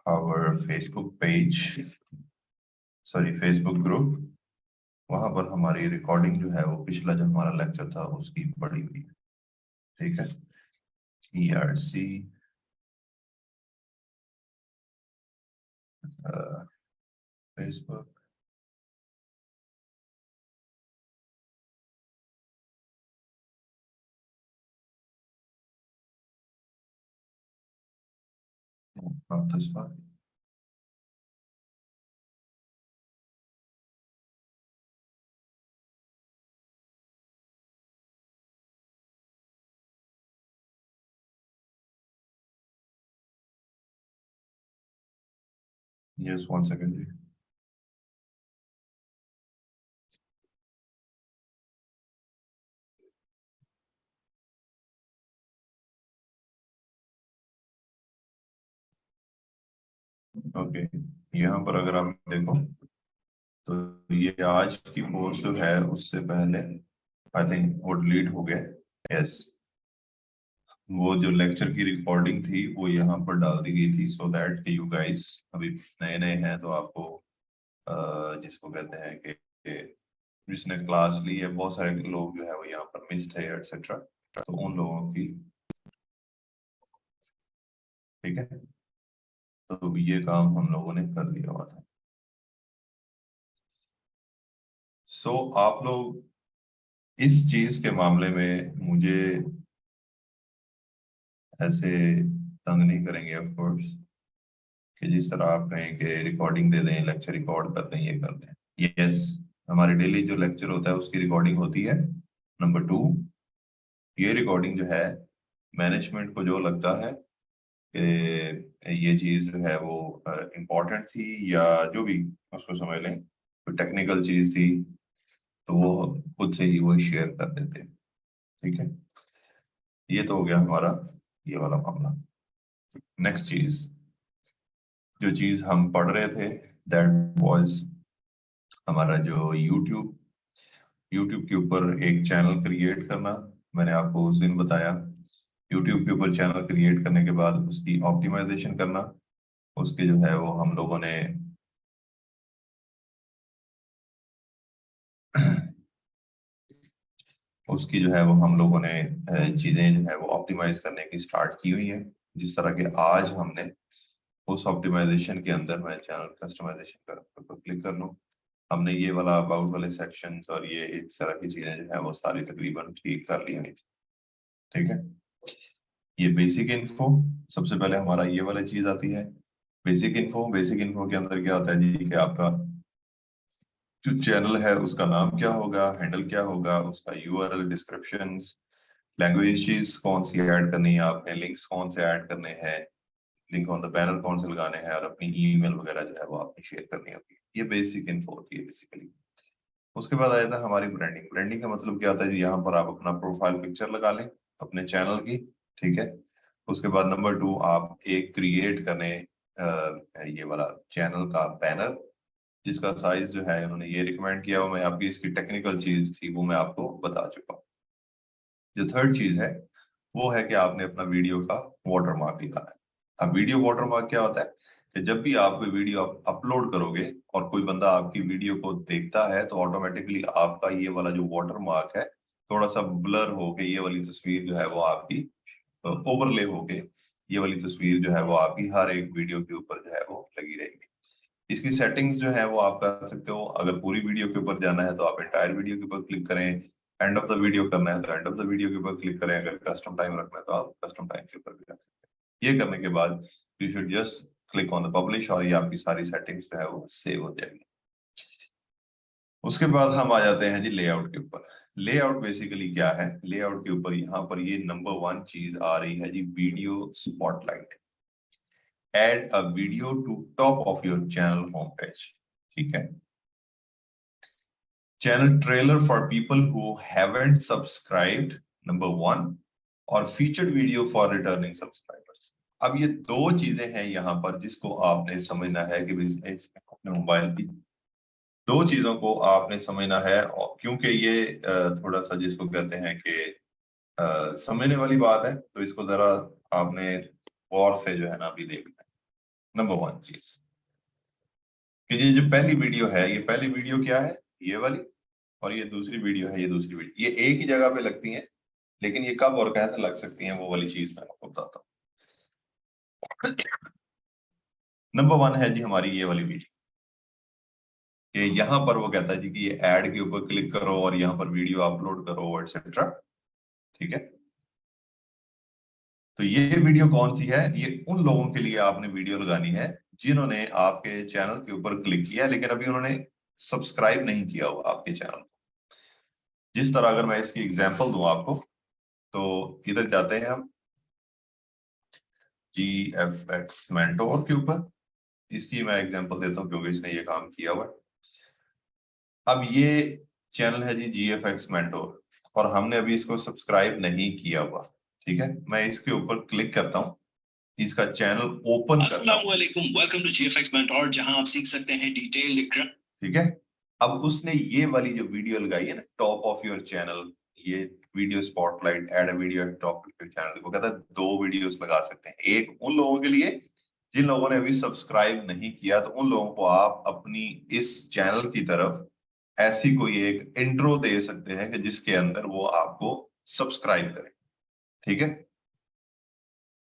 our Facebook page, sorry Facebook group, वहां पर हमारी रिकॉर्डिंग जो है वो पिछला जो हमारा लेक्चर था उसकी पड़ी हुई है। ठीक है, ERC Facebook not this one. Just 1 second. Okay, यहाँ पर अगर आप देखो तो ये आज की पोस्ट जो है उससे पहले आई थिंक वो डिलीट हो गया। यस, वो जो लेक्चर की रिकॉर्डिंग थी वो यहाँ पर डाल दी गई थी सो दैट यू गाइस अभी नए नए हैं तो आपको जिसको कहते हैं कि जिसने क्लास ली है, बहुत सारे लोग जो है वो यहाँ पर मिस्ड है एटसेट्रा, तो उन लोगों की, ठीक है, तो ये काम हम लोगों ने कर लिया हुआ था। सो आप लोग इस चीज के मामले में मुझे ऐसे तंग नहीं करेंगे ऑफ कोर्स कि जिस तरह आप कहें कि रिकॉर्डिंग दे दें, लेक्चर रिकॉर्ड कर दें, ये कर दें। यस, हमारे डेली जो लेक्चर होता है उसकी रिकॉर्डिंग होती है। नंबर 2, ये रिकॉर्डिंग जो है मैनेजमेंट को जो लगता है कि ये चीज जो है वो इम्पोर्टेंट थी या जो भी उसको समझ लें, कोई टेक्निकल चीज थी, तो वो खुद से ही वो शेयर कर देते हैं। ठीक है, ये तो हो गया हमारा ये वाला मामला। नेक्स्ट चीज, जो चीज हम पढ़ रहे थे दैट वाज हमारा जो यूट्यूब के ऊपर एक चैनल क्रिएट करना। मैंने आपको उस दिन बताया, यूट्यूब के ऊपर चैनल क्रिएट करने के बाद उसकी ऑप्टिमाइजेशन करना, उसके जो है वो हम लोगों ने उसकी जो है वो हम लोगों ने चीजें जो है वो ऑप्टिमाइज करने की स्टार्ट की हुई है। जिस तरह के आज हमने उस ऑप्टिमाइजेशन के अंदर, मैं चैनल कस्टमाइजेशन पर क्लिक कर लूँ, हमने ये वाला अबाउट वाले सेक्शंस और ये इस तरह की चीजें जो है वो सारी तकरीबन ठीक कर ली हुई थी। ठीक है, ये बेसिक इन्फो, सबसे पहले हमारा ये वाला चीज आती है बेसिक इन्फो। बेसिक इन्फो के अंदर क्या होता है जी कि आपका जो चैनल है उसका नाम क्या होगा, हैंडल क्या होगा, उसका URL, डिस्क्रिप्शंस, लैंग्वेजेस कौन सी ऐड करनी है आपने, लिंक्स कौन से ऐड करने हैं, लिंक ऑन द बैनर कौन से लगाने हैं, और अपनी ईमेल वगैरह जो है वो आपने शेयर करनी होती है। ये बेसिक इन्फो होती है बेसिकली। उसके बाद आ जाता है हमारी ब्रांडिंग। ब्रांडिंग का मतलब क्या होता है जी, यहाँ पर आप अपना प्रोफाइल पिक्चर लगा लें अपने चैनल की। ठीक है, उसके बाद नंबर 2, आप एक क्रिएट करें ये वाला चैनल का बैनर, जिसका साइज जो है उन्होंने ये रिकमेंड किया हुआ, मैं आपकी इसकी टेक्निकल चीज थी वो मैं आपको बता चुका हूँ। जो थर्ड चीज है वो है कि आपने अपना वीडियो का वाटरमार्क लगाना है। अब वीडियो वाटरमार्क क्या होता है कि जब भी आप कोई वीडियो अपलोड करोगे और कोई बंदा आपकी वीडियो को देखता है तो ऑटोमेटिकली आपका ये वाला जो वाटरमार्क है थोड़ा सा ब्लर होके ये वाली तस्वीर जो है वो आपकी ओवरले होके ये वाली तस्वीर जो है वो आपकी हर एक वीडियो के ऊपर जो है वो लगी रहेगी। इसकी सेटिंग्स जो है वो आप कर सकते हो। अगर पूरी वीडियो के ऊपर जाना है तो आप एंटायर वीडियो के ऊपर क्लिक करें, एंड ऑफ द वीडियो करना है तो एंड ऑफ द वीडियो के ऊपर क्लिक करें, अगर कस्टम टाइम रखना है तो आप कस्टम टाइम के ऊपर भी रख सकते हैं। ये करने के बाद you should just click on the publish और ये आपकी सारी सेटिंग्स जो है वो सेव हो जाएगी। उसके बाद हम आ जाते हैं जी लेआउट के ऊपर। लेआउट बेसिकली क्या है, लेआउट के ऊपर यहाँ पर ये नंबर 1 चीज आ रही है जी, video spotlight. Add a video to top of your channel home page. ठीक है, channel trailer for people who haven't subscribed, number 1, और featured video for returning subscribers। अब ये दो चीजें हैं यहाँ पर जिसको आपने समझना है कि अपने मोबाइल की दो चीजों को आपने समझना है, और क्योंकि ये थोड़ा सा जिसको कहते हैं कि समझने वाली बात है तो इसको जरा आपने गौर से जो है ना अभी देखना है। नंबर वन चीज कि ये जो पहली वीडियो है, ये पहली वीडियो क्या है, ये वाली, और ये दूसरी वीडियो है, ये दूसरी वीडियो, ये एक ही जगह पे लगती हैं, लेकिन ये कब और कैसे लग सकती हैं वो वाली चीज मैं आपको बताता हूँ। नंबर वन है जी हमारी ये वाली वीडियो, कि यहाँ पर वो कहता है जी कि ये ऐड के ऊपर क्लिक करो और यहाँ पर वीडियो अपलोड करो एटसेट्रा। ठीक है, तो ये वीडियो कौन सी है, ये उन लोगों के लिए आपने वीडियो लगानी है जिन्होंने आपके चैनल के ऊपर क्लिक किया लेकिन अभी उन्होंने सब्सक्राइब नहीं किया हुआ आपके चैनल को। जिस तरह अगर मैं इसकी एग्जांपल दूं आपको, तो इधर जाते हैं हम GFX मेंटोर के ऊपर, इसकी मैं एग्जांपल देता हूं क्योंकि इसने ये काम किया हुआ है। अब ये चैनल है जी GFX मेंटोर, और हमने अभी इसको सब्सक्राइब नहीं किया हुआ। ठीक है, मैं इसके ऊपर क्लिक करता हूँ, इसका चैनल ओपन करता हूं। वेलकम टू GFX मेंटोर, जहां आप सीख सकते हैं डिटेल। ठीक है, अब उसने ये वाली जो वीडियो लगाई है ना, टॉप ऑफ योर चैनल, ये video spotlight add a video at top of your channel, वो कहता है 2 वीडियोस लगा सकते हैं। एक उन लोगों के लिए जिन लोगों ने अभी सब्सक्राइब नहीं किया, तो उन लोगों को आप अपनी इस चैनल की तरफ ऐसी कोई एक इंट्रो दे सकते हैं कि जिसके अंदर वो आपको सब्सक्राइब करें। ठीक है,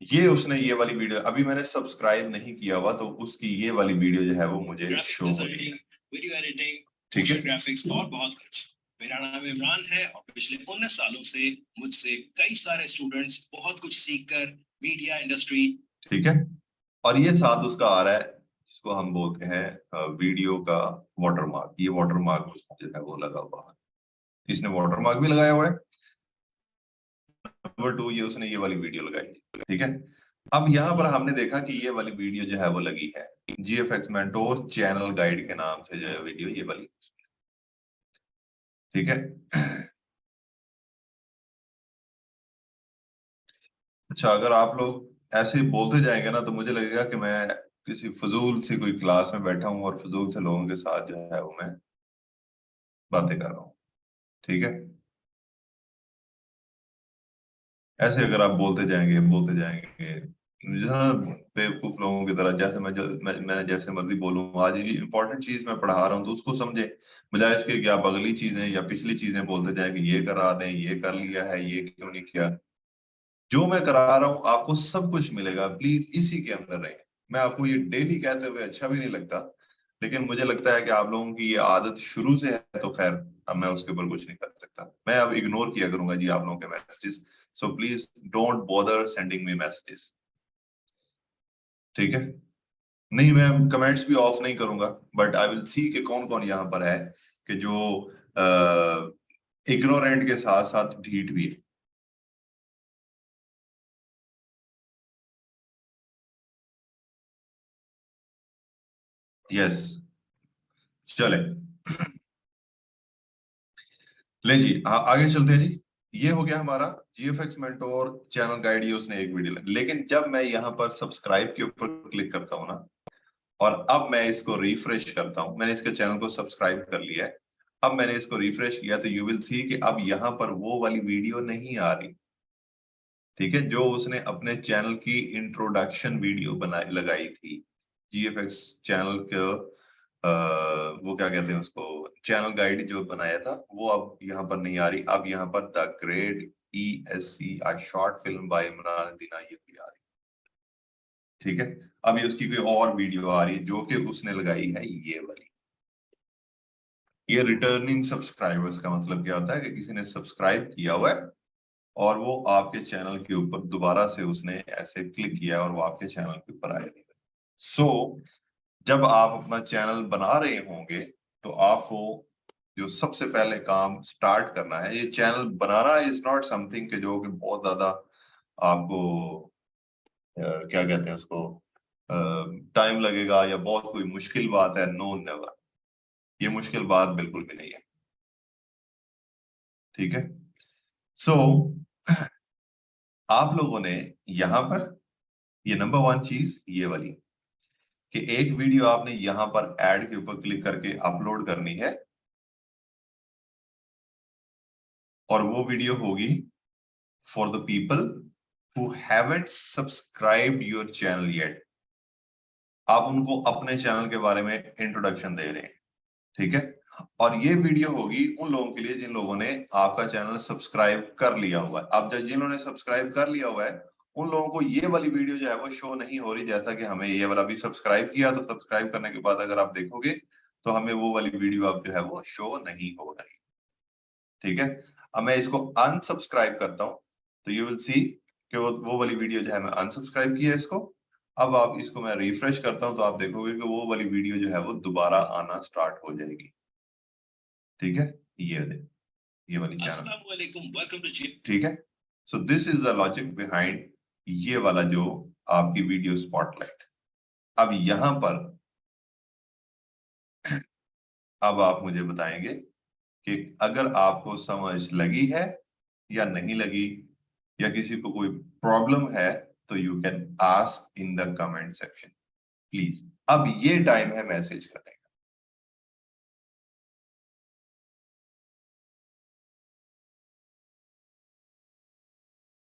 ये उसने ये वाली वीडियो, अभी मैंने सब्सक्राइब नहीं किया हुआ, तो उसकी ये वाली वीडियो जो है वो मुझे शो हो रही है। वीडियो एडिटिंग, ठीक है, ग्राफिक्स और बहुत कुछ। मेरा नाम इमरान है और पिछले 19 सालों से मुझसे कई सारे स्टूडेंट्स बहुत कुछ सीखकर मीडिया इंडस्ट्री। ठीक है, और ये साथ उसका आ रहा है जिसको हम बोलते हैं वीडियो का वाटरमार्क। ये वाटरमार्क उसका जो है वो लगा हुआ है, इसने वाटरमार्क भी लगाया हुआ है। नंबर 2, ये उसने ये वाली वीडियो लगाई। ठीक है, अब यहाँ पर हमने देखा कि ये वाली वीडियो जो है वो लगी है GFX मेंटोर चैनल गाइड के नाम से, जो है वीडियो ये वाली। ठीक है, अच्छा, अगर आप लोग ऐसे बोलते जाएंगे ना तो मुझे लगेगा कि मैं किसी फजूल सी कोई क्लास में बैठा हूँ और फजूल से लोगों के साथ जो है वो मैं बातें कर रहा हूँ। ठीक है, ऐसे अगर आप बोलते जाएंगे जहाँ बेवकूफ लोगों की तरह, जैसे मैंने जैसे मर्जी बोलूं, आज ये इंपॉर्टेंट चीज मैं पढ़ा रहा हूँ तो उसको समझे, बजाय इसके कि आप अगली चीजें या पिछली चीजें बोलते जाए कि ये करा दें, ये कर लिया है, ये क्यों नहीं किया। जो मैं करा रहा हूँ आपको सब कुछ मिलेगा, प्लीज इसी के अंदर रहें। मैं आपको ये डेली कहते हुए अच्छा भी नहीं लगता, लेकिन मुझे लगता है कि आप लोगों की ये आदत शुरू से है, तो खैर अब मैं उसके ऊपर कुछ नहीं कर सकता। मैं अब इग्नोर किया करूंगा जी आप लोगों के messages, so please don't bother sending me messages. ठीक है, नहीं मैं कमेंट्स भी ऑफ नहीं करूंगा, बट आई विल सी कि कौन कौन यहाँ पर है कि जो इग्नोरेंट के साथ साथ ढीठ भी है। यस, चले, ले जी आगे चलते हैं जी। ये हो गया हमारा GFX मेंटोर चैनल गाइड, ये उसने एक वीडियो, लेकिन जब मैं यहाँ पर सब्सक्राइब के ऊपर क्लिक करता हूँ ना, और अब मैं इसको रिफ्रेश करता हूँ, मैंने इसके चैनल को सब्सक्राइब कर लिया है, अब मैंने इसको रिफ्रेश किया तो यू विल सी कि अब यहाँ पर वो वाली वीडियो नहीं आ रही। ठीक है, जो उसने अपने चैनल की इंट्रोडक्शन वीडियो बनाई लगाई थी, GFX चैनल के वो क्या कहते हैं उसको, चैनल गाइड जो बनाया था, वो अब यहाँ पर नहीं आ रही। अब यहाँ पर the great ESC a short film by Imran Dina, ये भी आ रही। ठीक है, अब ये उसकी कोई और वीडियो आ रही है जो कि उसने लगाई है ये वाली। ये रिटर्निंग सब्सक्राइबर्स का मतलब क्या होता है कि किसी ने सब्सक्राइब किया हुआ है और वो आपके चैनल के ऊपर दोबारा से उसने ऐसे क्लिक किया और वो आपके चैनल के ऊपर आया। सो जब आप अपना चैनल बना रहे होंगे तो आपको जो सबसे पहले काम स्टार्ट करना है, ये channel banana is not something के जो कि बहुत ज्यादा आपको क्या कहते हैं उसको टाइम लगेगा या बहुत कोई मुश्किल बात है। नो नेवर, ये मुश्किल बात बिल्कुल भी नहीं है। ठीक है, सो आप लोगों ने यहां पर ये नंबर वन चीज ये वाली कि एक वीडियो आपने यहां पर ऐड के ऊपर क्लिक करके अपलोड करनी है, और वो वीडियो होगी for the people who haven't subscribed your channel yet. आप उनको अपने चैनल के बारे में इंट्रोडक्शन दे रहे हैं, ठीक है। और ये वीडियो होगी उन लोगों के लिए जिन लोगों ने आपका चैनल सब्सक्राइब कर लिया हुआ है। अब जब जिन्होंने सब्सक्राइब कर लिया हुआ है उन लोगों को ये वाली वीडियो जो है वो शो नहीं हो रही, जैसा कि हमें ये वाला भी सब्सक्राइब किया, तो सब्सक्राइब करने के बाद अगर आप देखोगे तो हमें वो वाली वीडियो अब जो है वो शो नहीं हो रही, ठीक है। अब मैं इसको अनसब्सक्राइब करता हूं तो यू विल सी कि वो वाली वीडियो जो है मैं अनसब्सक्राइब किया इसको। अब आप इसको मैं रिफ्रेश करता हूं तो आप देखोगे कि वो वाली वीडियो जो है वो दोबारा आना स्टार्ट हो जाएगी, ठीक है। ये वाली चैनल, ठीक है। So this is the logic behind ये वाला जो आपकी वीडियो स्पॉटलाइट। अब यहां पर अब आप मुझे बताएंगे कि अगर आपको समझ लगी है या नहीं लगी, या किसी को कोई प्रॉब्लम है, तो you can ask in the comment section please. अब ये टाइम है मैसेज करने का।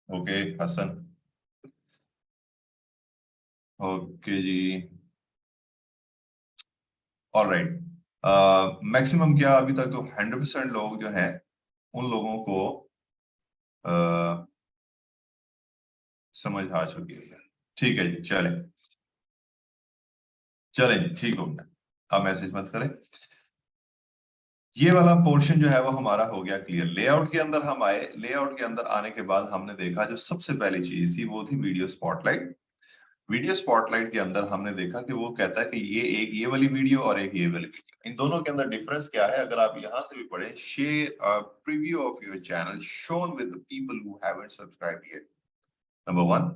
ओके हसन, ओके जी, ऑलराइट। मैक्सिमम क्या अभी तक तो 100% लोग जो हैं उन लोगों को समझ आ चुकी है, ठीक है जी। चलें चलें, ठीक हो गया, अब मैसेज मत करें। ये वाला पोर्शन जो है वो हमारा हो गया क्लियर। लेआउट के अंदर हम आए, लेआउट के अंदर आने के बाद हमने देखा जो सबसे पहली चीज थी वो थी वीडियो स्पॉटलाइट। वीडियो स्पॉटलाइट के अंदर हमने देखा कि वो कहता है कि ये वाली वीडियो और एक ये वाली वीडियो, इन दोनों के अंदर डिफरेंस क्या है। अगर आप यहां से भी पढ़ें, share a preview of your channel shown with the people who haven't subscribed yet, number 1।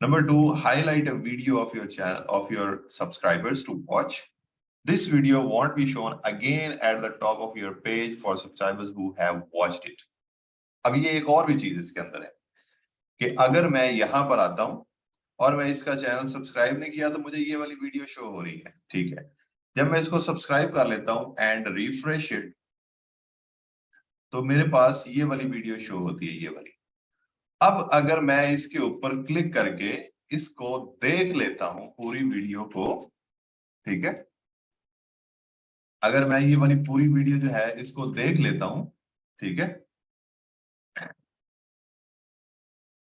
Number 2, highlight a video of your channel of your subscribers to watch. This video won't be shown again at the top of your page for subscribers who have watched it. अब ये एक और भी चीज इसके अंदर है कि अगर मैं यहां पर आता हूं और मैं इसका चैनल सब्सक्राइब नहीं किया तो मुझे ये वाली वीडियो शो हो रही है, ठीक है। जब मैं इसको सब्सक्राइब कर लेता हूं एंड रिफ्रेश इट, तो मेरे पास ये वाली वीडियो शो होती है, ये वाली। अब अगर मैं इसके ऊपर क्लिक करके इसको देख लेता हूं पूरी वीडियो को, ठीक है, अगर मैं ये वाली पूरी वीडियो जो है इसको देख लेता हूं, ठीक है,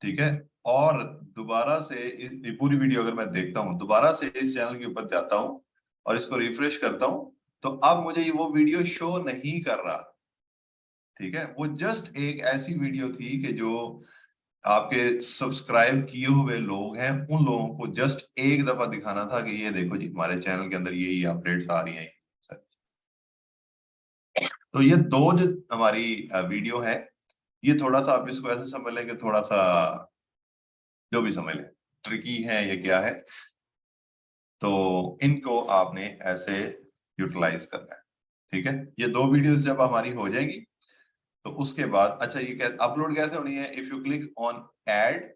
ठीक है, और दोबारा से ये पूरी वीडियो अगर मैं देखता हूं, दोबारा से इस चैनल के ऊपर जाता हूं और इसको रिफ्रेश करता हूं, तो अब मुझे वो वीडियो शो नहीं कर रहा, ठीक है। वो जस्ट एक ऐसी वीडियो थी कि जो आपके सब्सक्राइब किए हुए लोग हैं उन लोगों को जस्ट एक दफा दिखाना था कि ये देखो जी हमारे चैनल के अंदर ये अपडेट्स आ रही हैं। तो ये दो जो हमारी वीडियो है, ये थोड़ा सा आप इसको ऐसे समझ लें कि थोड़ा सा जो भी समझ लें ट्रिकी है ये क्या है, तो इनको आपने ऐसे यूटिलाइज करना है, ठीक है। ये दो वीडियोस जब हमारी हो जाएंगी तो उसके बाद अच्छा ये अपलोड कैसे होनी है। If you click on add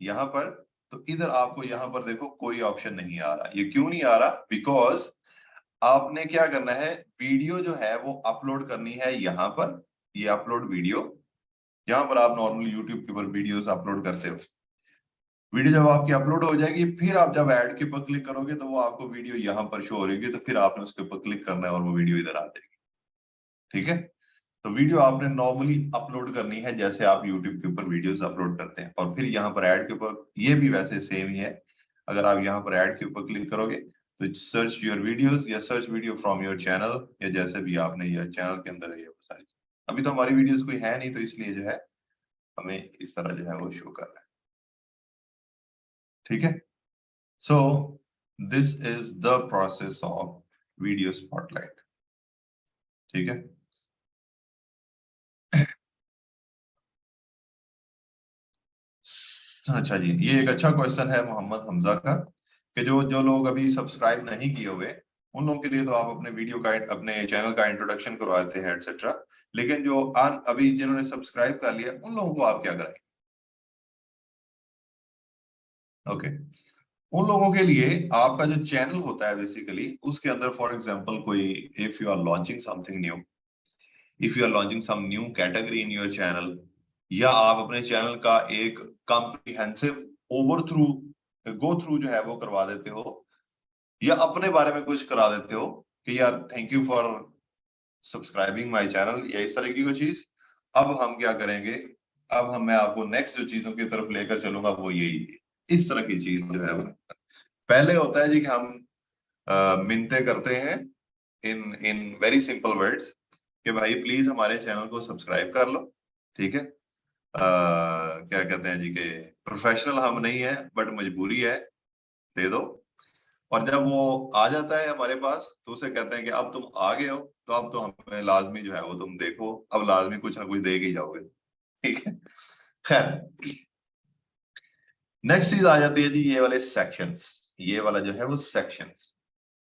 यहाँ पर, तो इधर आपको यहाँ पर देखो कोई ऑप्शन नहीं आ रहा। ये क्यों नहीं आ रहा? बिकॉज आपने क्या करना है, वीडियो जो है वो अपलोड करनी है यहाँ पर, ये अपलोड वीडियो, यहाँ पर आप नॉर्मली यूट्यूब के ऊपर वीडियोस अपलोड करते हो। वीडियो जब आपकी अपलोड हो जाएगी, फिर आप जब ऐड के ऊपर क्लिक करोगे तो वो आपको वीडियो यहाँ पर शो हो रहेगी, तो फिर आपने उसके ऊपर क्लिक करना है और वो वीडियो इधर आ जाएगी, ठीक है। तो वीडियो आपने नॉर्मली अपलोड करनी है जैसे आप यूट्यूब के ऊपर वीडियोस अपलोड करते हैं, और फिर यहाँ पर ऐड के ऊपर ये भी वैसे सेम ही है। अगर आप यहाँ पर ऐड के ऊपर क्लिक करोगे तो सर्च योर वीडियोस या search video from your channel, या जैसे भी आपने ये चैनल के अंदर है ये सारी। अभी तो हमारी वीडियोस कोई है नहीं तो इसलिए जो है हमें इस तरह जो है वो शो कर रहा है, ठीक है। So this is the process of video spotlight, ठीक है। अच्छा जी, ये एक अच्छा क्वेश्चन है मोहम्मद हमजा का कि जो जो लोग अभी सब्सक्राइब नहीं किए हुए उन लोगों के लिए तो आप अपने वीडियो का अपने चैनल का इंट्रोडक्शन करवाते हैं एटसेट्रा, लेकिन जो अभी जिन्होंने सब्सक्राइब कर लिया उन लोगों को आप क्या कराएंगे? ओके, उन लोगों के लिए आपका जो चैनल होता है बेसिकली उसके अंदर फॉर एग्जांपल कोई if you are launching something new, if you are launching some new category in your channel, या आप अपने चैनल का एक comprehensive over through go through जो है वो करवा देते हो, या अपने बारे में कुछ करा देते हो कि यार thank you for subscribing my channel या इस तरह की कोई चीज। अब हम क्या करेंगे, अब हम मैं आपको नेक्स्ट जो चीजों की तरफ लेकर चलूंगा वो यही है। इस तरह की चीज जो है वो पहले होता है जी कि हम मिन्नतें करते हैं इन इन वेरी सिंपल वर्ड्स कि भाई प्लीज हमारे चैनल को सब्सक्राइब कर लो, ठीक है। क्या कहते हैं जी कि प्रोफेशनल हम नहीं है बट मजबूरी है, दे दो। और जब वो आ जाता है हमारे पास तो उसे कहते हैं कि अब तुम आ गए हो तो अब तो हमें लाजमी जो है वो तुम देखो, अब लाजमी कुछ ना कुछ दे के ही जाओगे, ठीक है। खैर, नेक्स्ट चीज आ जाती है जी ये वाले सेक्शंस। ये वाला जो है वो सेक्शंस।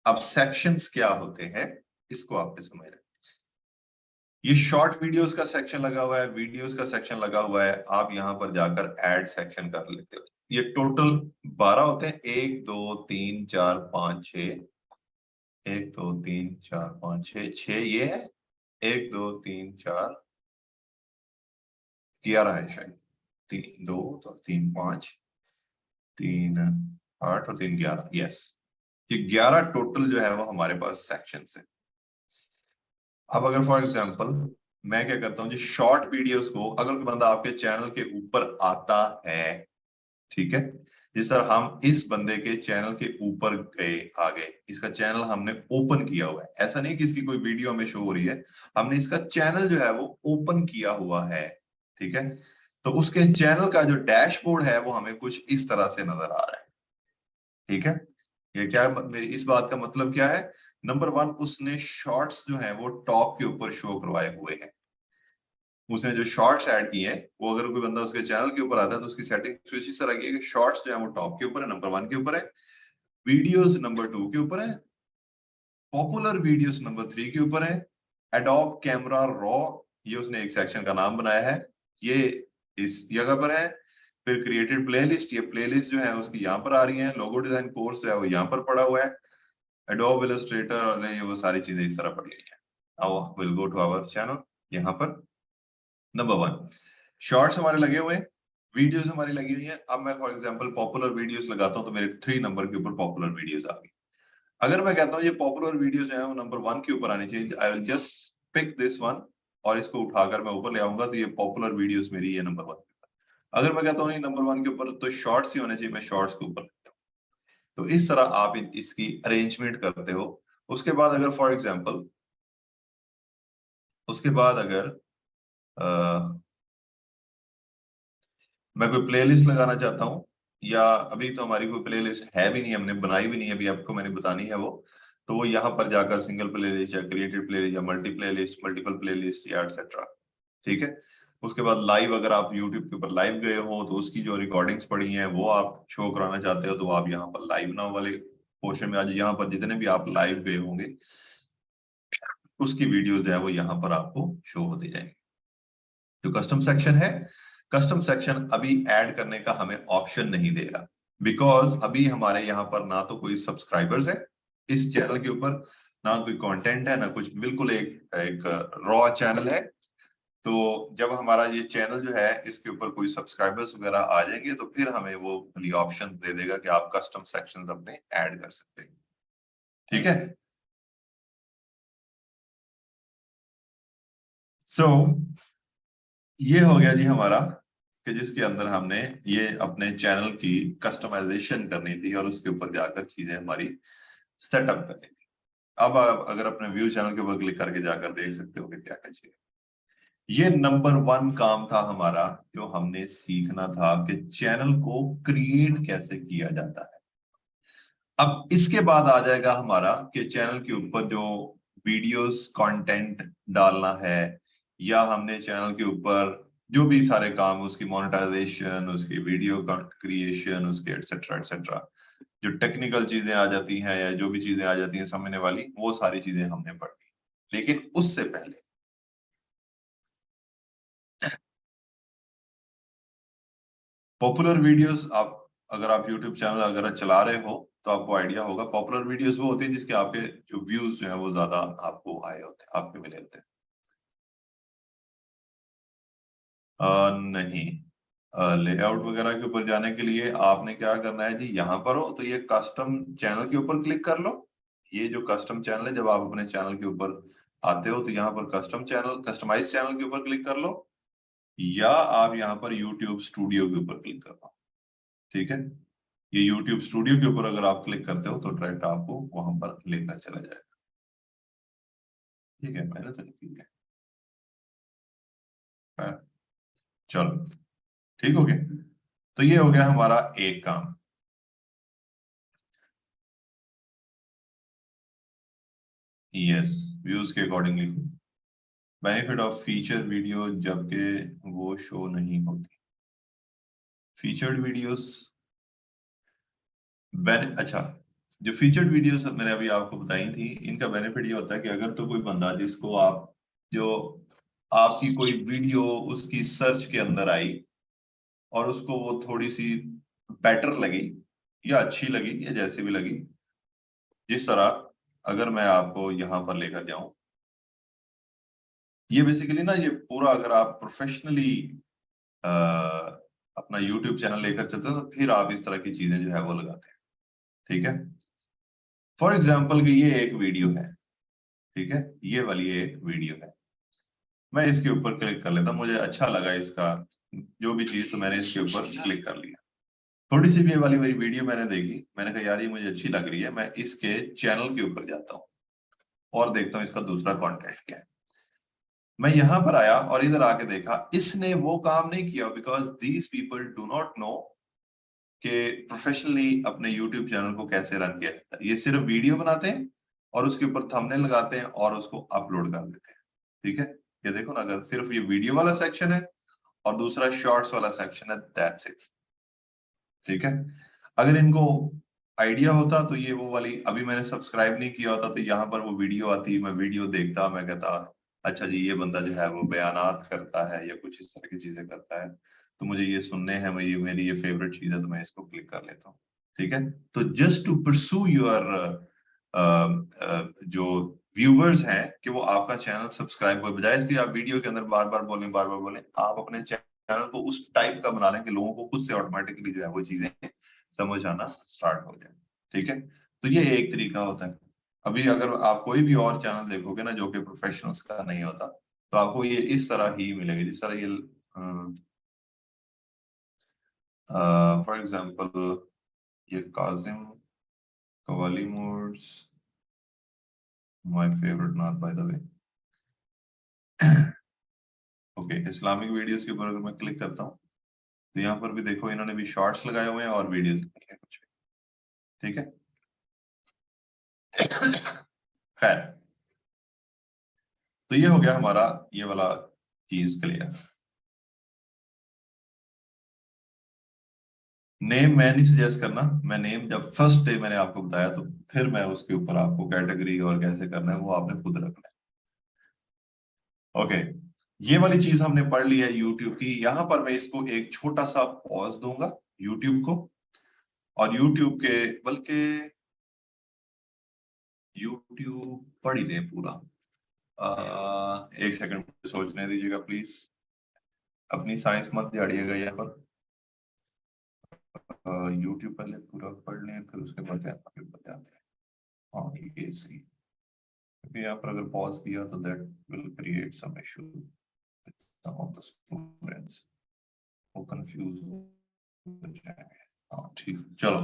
अब सेक्शंस क्या होते हैं इसको आपने समझ रहे। ये शॉर्ट वीडियोस का सेक्शन लगा हुआ है, वीडियोस का सेक्शन लगा हुआ है, आप यहां पर जाकर ऐड सेक्शन कर लेते हो। ये टोटल 12 होते हैं, 1 2 3 4 5 6, 1 2 3 4 5 6, 6 ये है, 1 2 3 4 11 है शायद, 3 2 तो 3 5 3 8 और 3 11, यस। ये 11 टोटल जो है वो हमारे पास सेक्शन है। अब अगर फॉर एग्जांपल मैं क्या करता हूँ जी, शॉर्ट वीडियोस को अगर कोई बंदा आपके चैनल के ऊपर आता है, ठीक है, जिस तरह हम इस बंदे के चैनल के ऊपर गए, आ गए, इसका चैनल हमने ओपन किया हुआ है, ऐसा नहीं कि इसकी कोई वीडियो हमें शो हो रही है, हमने इसका चैनल जो है वो ओपन किया हुआ है, ठीक है। तो उसके चैनल का जो डैशबोर्ड है वो हमें कुछ इस तरह से नजर आ रहा है, ठीक है। ये क्या मेरी इस बात का मतलब क्या है, नंबर वन, उसने शॉर्ट्स जो है वो टॉप के ऊपर शो करवाए हुए हैं। उसने जो शॉर्ट्स ऐड किए हैं वो अगर कोई बंदा उसके चैनल के ऊपर आता है तो उसकी सेटिंग कुछ इस तरह की है कि शॉर्ट्स जो है वो टॉप के ऊपर है, नंबर वन के ऊपर है, वीडियोस नंबर टू के ऊपर है, पॉपुलर वीडियोस नंबर थ्री के ऊपर है, एडोब कैमरा रॉ ये उसने एक सेक्शन का नाम बनाया है, ये इस जगह पर है। फिर क्रिएटेड प्लेलिस्ट, ये प्लेलिस्ट जो है उसकी यहाँ पर आ रही है, लोगो डिजाइन कोर्स जो है वो यहाँ पर पड़ा हुआ है, एडोब इलस्ट्रेटर और ये वो सारी चीजें इस तरह पड़ी हुई है। Now will go to our channel. यहाँ पर नंबर वन शॉर्ट्स हमारे लगे हुए हैं, वीडियोस हमारी लगी हुई है। अब मैं फॉर एग्जांपल पॉपुलर वीडियोस लगाता हूं तो मेरे 3 नंबर के ऊपर पॉपुलर वीडियोस आ गई। अगर मैं कहता हूं ये पॉपुलर वीडियोस जो है वो नंबर वन के ऊपर आनी चाहिए, I will just pick this one और इसको उठाकर मैं ऊपर ले आऊंगा तो ये पॉपुलर वीडियोस मेरी ये नंबर वन। अगर मैं कहता हूँ नहीं नंबर वन के ऊपर तो शॉर्ट्स ही होने चाहिए, मैं शॉर्ट्स के ऊपर लेता हूँ। तो इस तरह आप इसकी अरेंजमेंट करते हो। उसके बाद अगर फॉर एग्जाम्पल उसके बाद अगर मैं कोई प्लेलिस्ट लगाना चाहता हूँ, या अभी तो हमारी कोई प्लेलिस्ट है भी नहीं, हमने बनाई भी नहीं, अभी आपको मैंने बतानी है वो, तो वो यहाँ पर जाकर सिंगल प्लेलिस्ट या क्रिएटेड प्लेलिस्ट या मल्टी प्लेलिस्ट, मल्टीपल प्लेलिस्ट या एटसेट्रा, ठीक है। उसके बाद लाइव, अगर आप यूट्यूब के ऊपर लाइव गए हो तो उसकी जो रिकॉर्डिंग्स पड़ी हैं वो आप शो कराना चाहते हो तो आप यहाँ पर लाइव नाउ वाले पोर्शन में आज यहाँ पर जितने भी आप लाइव गए होंगे उसकी वीडियो जो है वो यहाँ पर आपको शो होती जाएंगी। जो कस्टम सेक्शन है, कस्टम सेक्शन अभी ऐड करने का हमें ऑप्शन नहीं दे रहा, बिकॉज अभी हमारे यहाँ पर ना तो कोई सब्सक्राइबर्स है इस चैनल के ऊपर, ना कोई कंटेंट है, ना कुछ, बिल्कुल एक एक रॉ चैनल है। तो जब हमारा ये चैनल जो है इसके ऊपर कोई सब्सक्राइबर्स वगैरह आ जाएंगे तो फिर हमें वो ऑप्शन दे देगा कि आप कस्टम सेक्शंस अपने ऐड कर सकते हैं, ठीक है। सो ये हो गया जी हमारा कि जिसके अंदर हमने ये अपने चैनल की कस्टमाइजेशन करनी थी और उसके ऊपर जाकर चीजें हमारी सेटअप करनी थी। अब आप अगर अपने व्यू चैनल के ऊपर क्लिक करके जाकर देख सकते हो कि क्या क्या चाहिए। ये नंबर वन काम था हमारा जो हमने सीखना था कि चैनल को क्रिएट कैसे किया जाता है। अब इसके बाद आ जाएगा हमारा कि चैनल के ऊपर जो वीडियोस कंटेंट डालना है, या हमने चैनल के ऊपर जो भी सारे काम, उसकी मोनेटाइजेशन, उसकी वीडियो क्रिएशन, उसके एटसेट्रा एटसेट्रा, जो टेक्निकल चीजें आ जाती हैं या जो भी चीजें आ जाती हैं समझने वाली, वो सारी चीजें हमने पढ़ी। लेकिन उससे पहले पॉपुलर वीडियोस, आप अगर आप यूट्यूब चैनल अगर चला रहे हो तो आपको आइडिया होगा, पॉपुलर वीडियोस वो होती है जिसके आपके जो व्यूज जो है वो ज्यादा आपको आए होते हैं, आपके मिले होते हैं। नहीं, लेआउट वगैरह के ऊपर जाने के लिए आपने क्या करना है जी, यहाँ पर हो तो ये कस्टम चैनल के ऊपर क्लिक कर लो। ये जो कस्टम चैनल है, जब आप अपने चैनल के ऊपर आते हो तो यहाँ पर कस्टम चैनल, कस्टमाइज चैनल के ऊपर क्लिक कर लो, या आप यहाँ पर यूट्यूब स्टूडियो के ऊपर क्लिक कर लो। ठीक है, ये यूट्यूब स्टूडियो के ऊपर अगर आप क्लिक करते हो तो डायरेक्ट आपको वहां पर लेकर चला जाएगा। ठीक है, मैंने तो नहीं किया। चलो ठीक हो गया। तो ये हो गया हमारा एक काम। यस, व्यूज के अकॉर्डिंग लिखो। बेनिफिट ऑफ फीचर वीडियो जबकि वो शो नहीं होती। फीचर्ड वीडियोस अच्छा, जो फीचर्ड वीडियोस मैंने अभी आपको बताई थी, इनका बेनिफिट ये होता है कि अगर तो कोई बंदा जिसको आप जो आपकी कोई वीडियो उसकी सर्च के अंदर आई और उसको वो थोड़ी सी बेटर लगी या अच्छी लगी या जैसे भी लगी, जिस तरह अगर मैं आपको यहां पर लेकर जाऊं, ये बेसिकली ना, ये पूरा अगर आप प्रोफेशनली अपना यूट्यूब चैनल लेकर चलते हो तो फिर आप इस तरह की चीजें जो है वो लगाते हैं। ठीक है, फॉर एग्जाम्पल कि ये एक वीडियो है, ठीक है, ये वाली एक वीडियो है, मैं इसके ऊपर क्लिक कर लेता, मुझे अच्छा लगा इसका जो भी चीज, तो मैंने इसके ऊपर क्लिक कर लिया। थोड़ी सी भी ये वाली मेरी वीडियो मैंने देखी, मैंने कहा यार ये मुझे अच्छी लग रही है, मैं इसके चैनल के ऊपर जाता हूँ और देखता हूँ इसका दूसरा कंटेंट क्या है। मैं यहां पर आया और इधर आके देखा, इसने वो काम नहीं किया, because these people do not know कि प्रोफेशनली अपने यूट्यूब चैनल को कैसे रन किया जाता है। ये सिर्फ वीडियो बनाते हैं और उसके ऊपर थंबनेल लगाते हैं और उसको अपलोड कर देते हैं। ठीक है, ये देखो ना, अगर सिर्फ ये वीडियो वाला सेक्शन है और दूसरा शॉर्ट्स वाला सेक्शन है, दैट्स इट। ठीक है, अगर इनको आइडिया होता तो ये वो वाली, अभी मैंने सब्सक्राइब नहीं किया होता तो यहाँ पर वो वीडियो आती, मैं वीडियो देखता, मैं कहता अच्छा जी ये बंदा जो है वो बयानात करता है या कुछ इस तरह की चीजें करता है, तो मुझे ये सुनने हैं, मेरी ये फेवरेट चीज है, तो मैं इसको क्लिक कर लेता हूँ। ठीक है, तो जस्ट टू परसू योर जो व्यूवर्स हैं कि वो आपका चैनल सब्सक्राइब हो, बजाय इसके आप वीडियो के अंदर बार बार बोलें, आप अपने चैनल को उस टाइप का बना लें कि लोगों को खुद से ऑटोमेटिकली जो है वो चीजें समझ आना स्टार्ट हो जाए। ठीक है, तो ये एक तरीका होता है। अभी अगर आप कोई भी और चैनल देखोगे ना जो कि प्रोफेशनल्स का नहीं होता, तो आपको ये इस तरह ही मिलेगा, जिस तरह ये फॉर एग्जांपल ये Kazim qawwali modes, my favourite not by the way. Okay, Islamic videos के ऊपर अगर मैं क्लिक करता हूँ तो यहाँ पर भी देखो इन्होंने भी शॉर्ट्स लगाए हुए हैं और वीडियोस लगाई है कुछ। ठीक है, खैर, तो ये हो गया हमारा ये वाला चीज क्लियर। नेम मैं नहीं सजेस्ट करना, मैं नेम जब फर्स्ट डे मैंने आपको बताया तो फिर मैं उसके ऊपर आपको कैटेगरी और कैसे करना है वो आपने खुद रखना है। ओके, ये वाली चीज हमने पढ़ ली है यूट्यूब की। यहां पर मैं इसको एक छोटा सा पॉज दूंगा यूट्यूब को, और यूट्यूब के, बल्कि यूट्यूब पढ़ ही लें पूरा। एक सेकंड सोचने दीजिएगा प्लीज, अपनी साइंस मत झाड़िएगा यहाँ पर। यूट्यूब पहले पूरा पढ़ लें फिर उसके बाद आगे बताते हैं। हाँ ये सही, क्योंकि यहाँ पर अगर पॉज किया तो that will create some issue, some of the students वो कंफ्यूज हो जाएंगे। हाँ ठीक, चलो।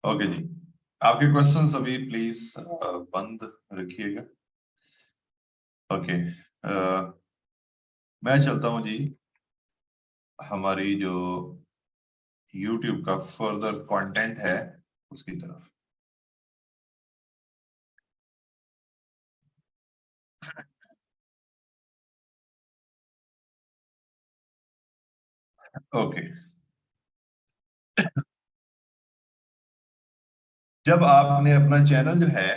ओके जी, आपके क्वेश्चंस अभी प्लीज बंद रखिएगा। ओके, मैं चलता हूँ जी हमारी जो YouTube का फर्दर कंटेंट है उसकी तरफ। ओके, जब आपने अपना चैनल जो है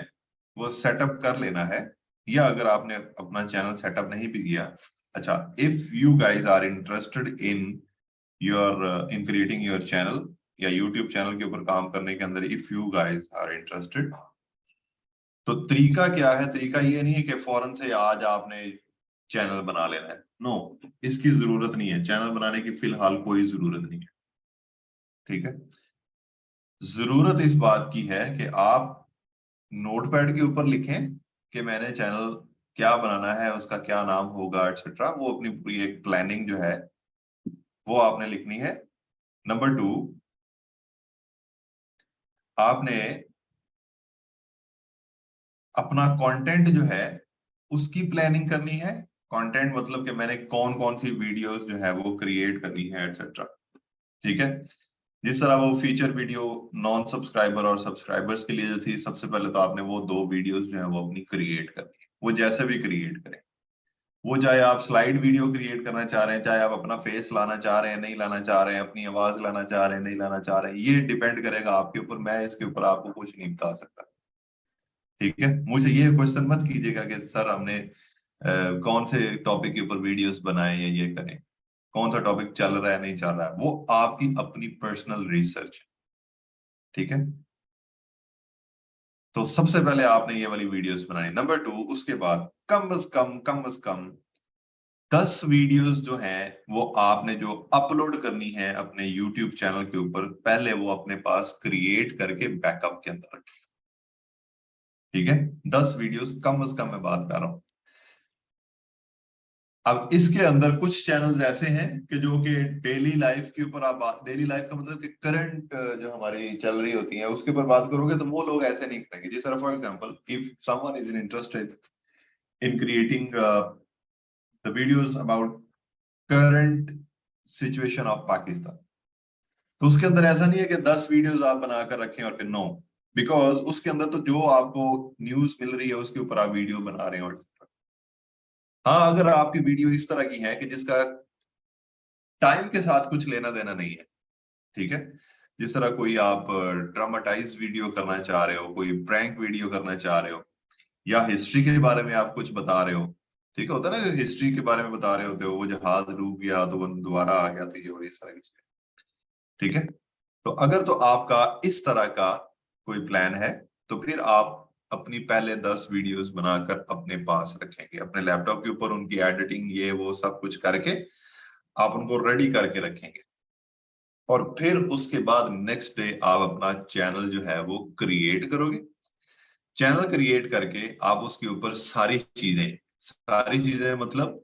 वो सेटअप कर लेना है, या अगर आपने अपना चैनल सेटअप नहीं भी किया, अच्छा, if you guys are interested in your in creating your channel या यूट्यूब चैनल के ऊपर काम करने के अंदर, if you guys are interested, तो तरीका क्या है? तरीका ये नहीं है कि फौरन से आज आपने चैनल बना लेना है। नो, इसकी जरूरत नहीं है। चैनल बनाने की फिलहाल कोई जरूरत नहीं है। ठीक है, जरूरत इस बात की है कि आप नोटपैड के ऊपर लिखें कि मैंने चैनल क्या बनाना है, उसका क्या नाम होगा, एटसेट्रा। वो अपनी पूरी एक प्लानिंग जो है वो आपने लिखनी है। नंबर 2, आपने अपना कंटेंट जो है उसकी प्लानिंग करनी है। कंटेंट मतलब कि मैंने कौन कौन सी वीडियोस जो है वो क्रिएट करनी है, एटसेट्रा। ठीक है, जिस तरह वो फीचर वीडियो नॉन सब्सक्राइबर और सब्सक्राइबर्स के लिए जो थी, सबसे पहले तो आपने वो 2 वीडियोस जो है वो अपनी क्रिएट करनी है। वो जैसे भी क्रिएट करें, वो चाहे आप स्लाइड वीडियो क्रिएट करना चाह रहे हैं, चाहे आप अपना फेस लाना चाह रहे हैं, नहीं लाना चाह रहे हैं, अपनी आवाज लाना चाह रहे हैं, नहीं लाना चाह रहे हैं, ये डिपेंड करेगा आपके ऊपर। मैं इसके ऊपर आपको कुछ नहीं बता सकता। ठीक है, मुझे ये क्वेश्चन मत कीजिएगा कि सर हमने कौन से टॉपिक के ऊपर वीडियोस बनाए या ये करें, कौन सा टॉपिक चल रहा है नहीं चल रहा है, वो आपकी अपनी पर्सनल रिसर्च। ठीक है, तो सबसे पहले आपने ये वाली वीडियोस बनानी। नंबर 2, उसके बाद कम से कम 10 वीडियोस जो हैं वो आपने जो अपलोड करनी है अपने YouTube चैनल के ऊपर, पहले वो अपने पास क्रिएट करके बैकअप के अंदर रखें। ठीक है, 10 वीडियोस कम से कम मैं बात कर रहा हूं। अब इसके अंदर कुछ चैनल्स ऐसे हैं कि जो कि डेली लाइफ के ऊपर आप, डेली लाइफ का मतलब कि करंट जो हमारी चल रही होती है उसके ऊपर बात करोगे, तो वो लोग ऐसे नहीं करेंगे। जिस तरह for example, if someone is interested in creating the videos about current situation of Pakistan, तो उसके अंदर ऐसा नहीं है कि 10 वीडियोस आप बनाकर रखें और फिर नो, बिकॉज उसके अंदर तो जो आपको न्यूज मिल रही है उसके ऊपर आप वीडियो बना रहे हैं। हाँ, अगर आपकी वीडियो इस तरह की है कि जिसका टाइम के साथ कुछ लेना देना नहीं है, ठीक है, जिस तरह कोई आप ड्रामाटाइज वीडियो करना चाह रहे हो, कोई प्रैंक वीडियो करना चाह रहे हो, या हिस्ट्री के बारे में आप कुछ बता रहे हो, ठीक है, होता है ना, हिस्ट्री के बारे में बता रहे होते हो, वो जहाज डूब गया तो वो दोबारा आ गया, तो ये और इस तरह की चीजें। ठीक है, तो अगर तो आपका इस तरह का कोई प्लान है, तो फिर आप अपनी पहले 10 वीडियोस बनाकर अपने पास रखेंगे, अपने लैपटॉप के ऊपर उनकी एडिटिंग ये वो सब कुछ करके आप उनको रेडी करके रखेंगे। और फिर उसके बाद नेक्स्ट डे आप अपना चैनल जो है वो क्रिएट करोगे। चैनल क्रिएट करके आप उसके ऊपर सारी चीजें मतलब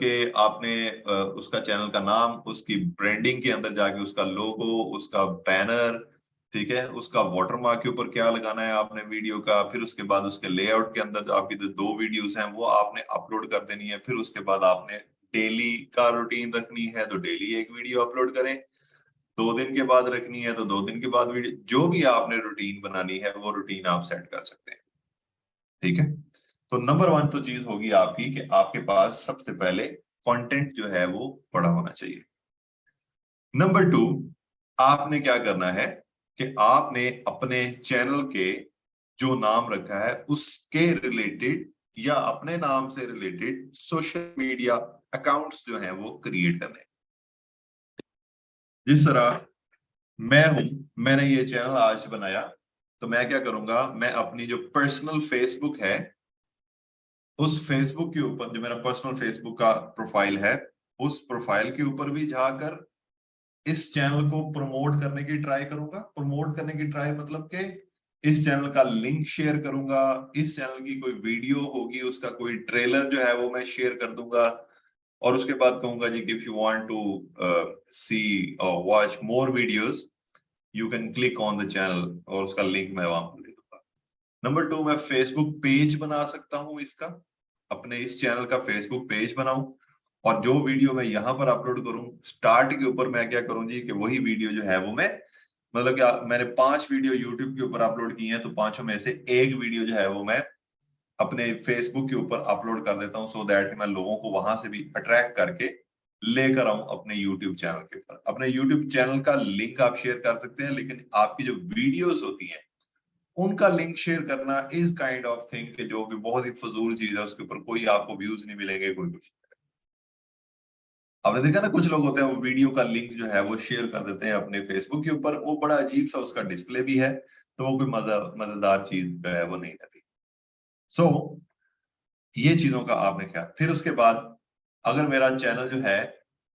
कि आपने उसका चैनल का नाम, उसकी ब्रांडिंग के अंदर जाके उसका लोगो, उसका बैनर, ठीक है, उसका वाटरमार्क के ऊपर क्या लगाना है आपने वीडियो का, फिर उसके बाद उसके लेआउट के अंदर जो आपकी जो 2 वीडियोस हैं वो आपने अपलोड कर देनी है। फिर उसके बाद आपने डेली का रूटीन रखनी है, तो डेली एक वीडियो अपलोड करें। 2 दिन के बाद रखनी है तो 2 दिन के बाद वीडियो, जो भी आपने रूटीन बनानी है वो रूटीन आप सेट कर सकते हैं। ठीक है, तो नंबर 1 तो चीज होगी आपकी कि आपके पास सबसे पहले कंटेंट जो है वो बड़ा होना चाहिए। नंबर 2, आपने क्या करना है कि आपने अपने चैनल के जो नाम रखा है उसके रिलेटेड या अपने नाम से रिलेटेड सोशल मीडिया अकाउंट्स जो हैं वो क्रिएट करने हैं। जिस तरह मैं हूं, मैंने ये चैनल आज बनाया, तो मैं क्या करूंगा, मैं अपनी जो पर्सनल फेसबुक है, उस फेसबुक के ऊपर, जो मेरा पर्सनल फेसबुक का प्रोफाइल है, उस प्रोफाइल के ऊपर भी जाकर इस चैनल को प्रमोट करने की ट्राई करूंगा। प्रमोट करने की ट्राई मतलब कि इस चैनल का लिंक शेयर करूंगा, इस चैनल की कोई वीडियो होगी उसका कोई ट्रेलर जो है वो मैं शेयर कर दूंगा, और उसके बाद कहूंगा जी कि इफ यू वांट टू सी और watch more videos you can click on the channel, और उसका लिंक मैं वहां पर दे दूंगा। नंबर 2, मैं फेसबुक पेज बना सकता हूं इसका, अपने इस चैनल का फेसबुक पेज बनाऊं, और जो वीडियो मैं यहाँ पर अपलोड करूं, स्टार्ट के ऊपर मैं क्या करूं जी कि वही वीडियो जो है वो मैं, मतलब कि मैंने 5 वीडियो यूट्यूब के ऊपर अपलोड की हैं, तो 5 में से एक वीडियो जो है वो मैं अपने फेसबुक के ऊपर अपलोड कर देता हूँ, सो दैट मैं लोगों को वहां से भी अट्रैक्ट करके लेकर आऊं अपने यूट्यूब चैनल के ऊपर। अपने यूट्यूब चैनल का लिंक आप शेयर कर सकते हैं, लेकिन आपकी जो वीडियोस होती हैं उनका लिंक शेयर करना इज काइंड ऑफ थिंग कि जो कि बहुत ही फजूल चीज है, उसके ऊपर कोई आपको व्यूज नहीं मिलेंगे, कोई कुछ। आपने देखा ना, कुछ लोग होते हैं वो वीडियो का लिंक जो है वो शेयर कर देते हैं अपने फेसबुक के ऊपर, वो बड़ा अजीब सा उसका डिस्प्ले भी है, तो वो कोई मजेदार चीज जो है वो नहीं रहती। सो ये चीजों का आपने क्या, फिर उसके बाद अगर मेरा चैनल जो है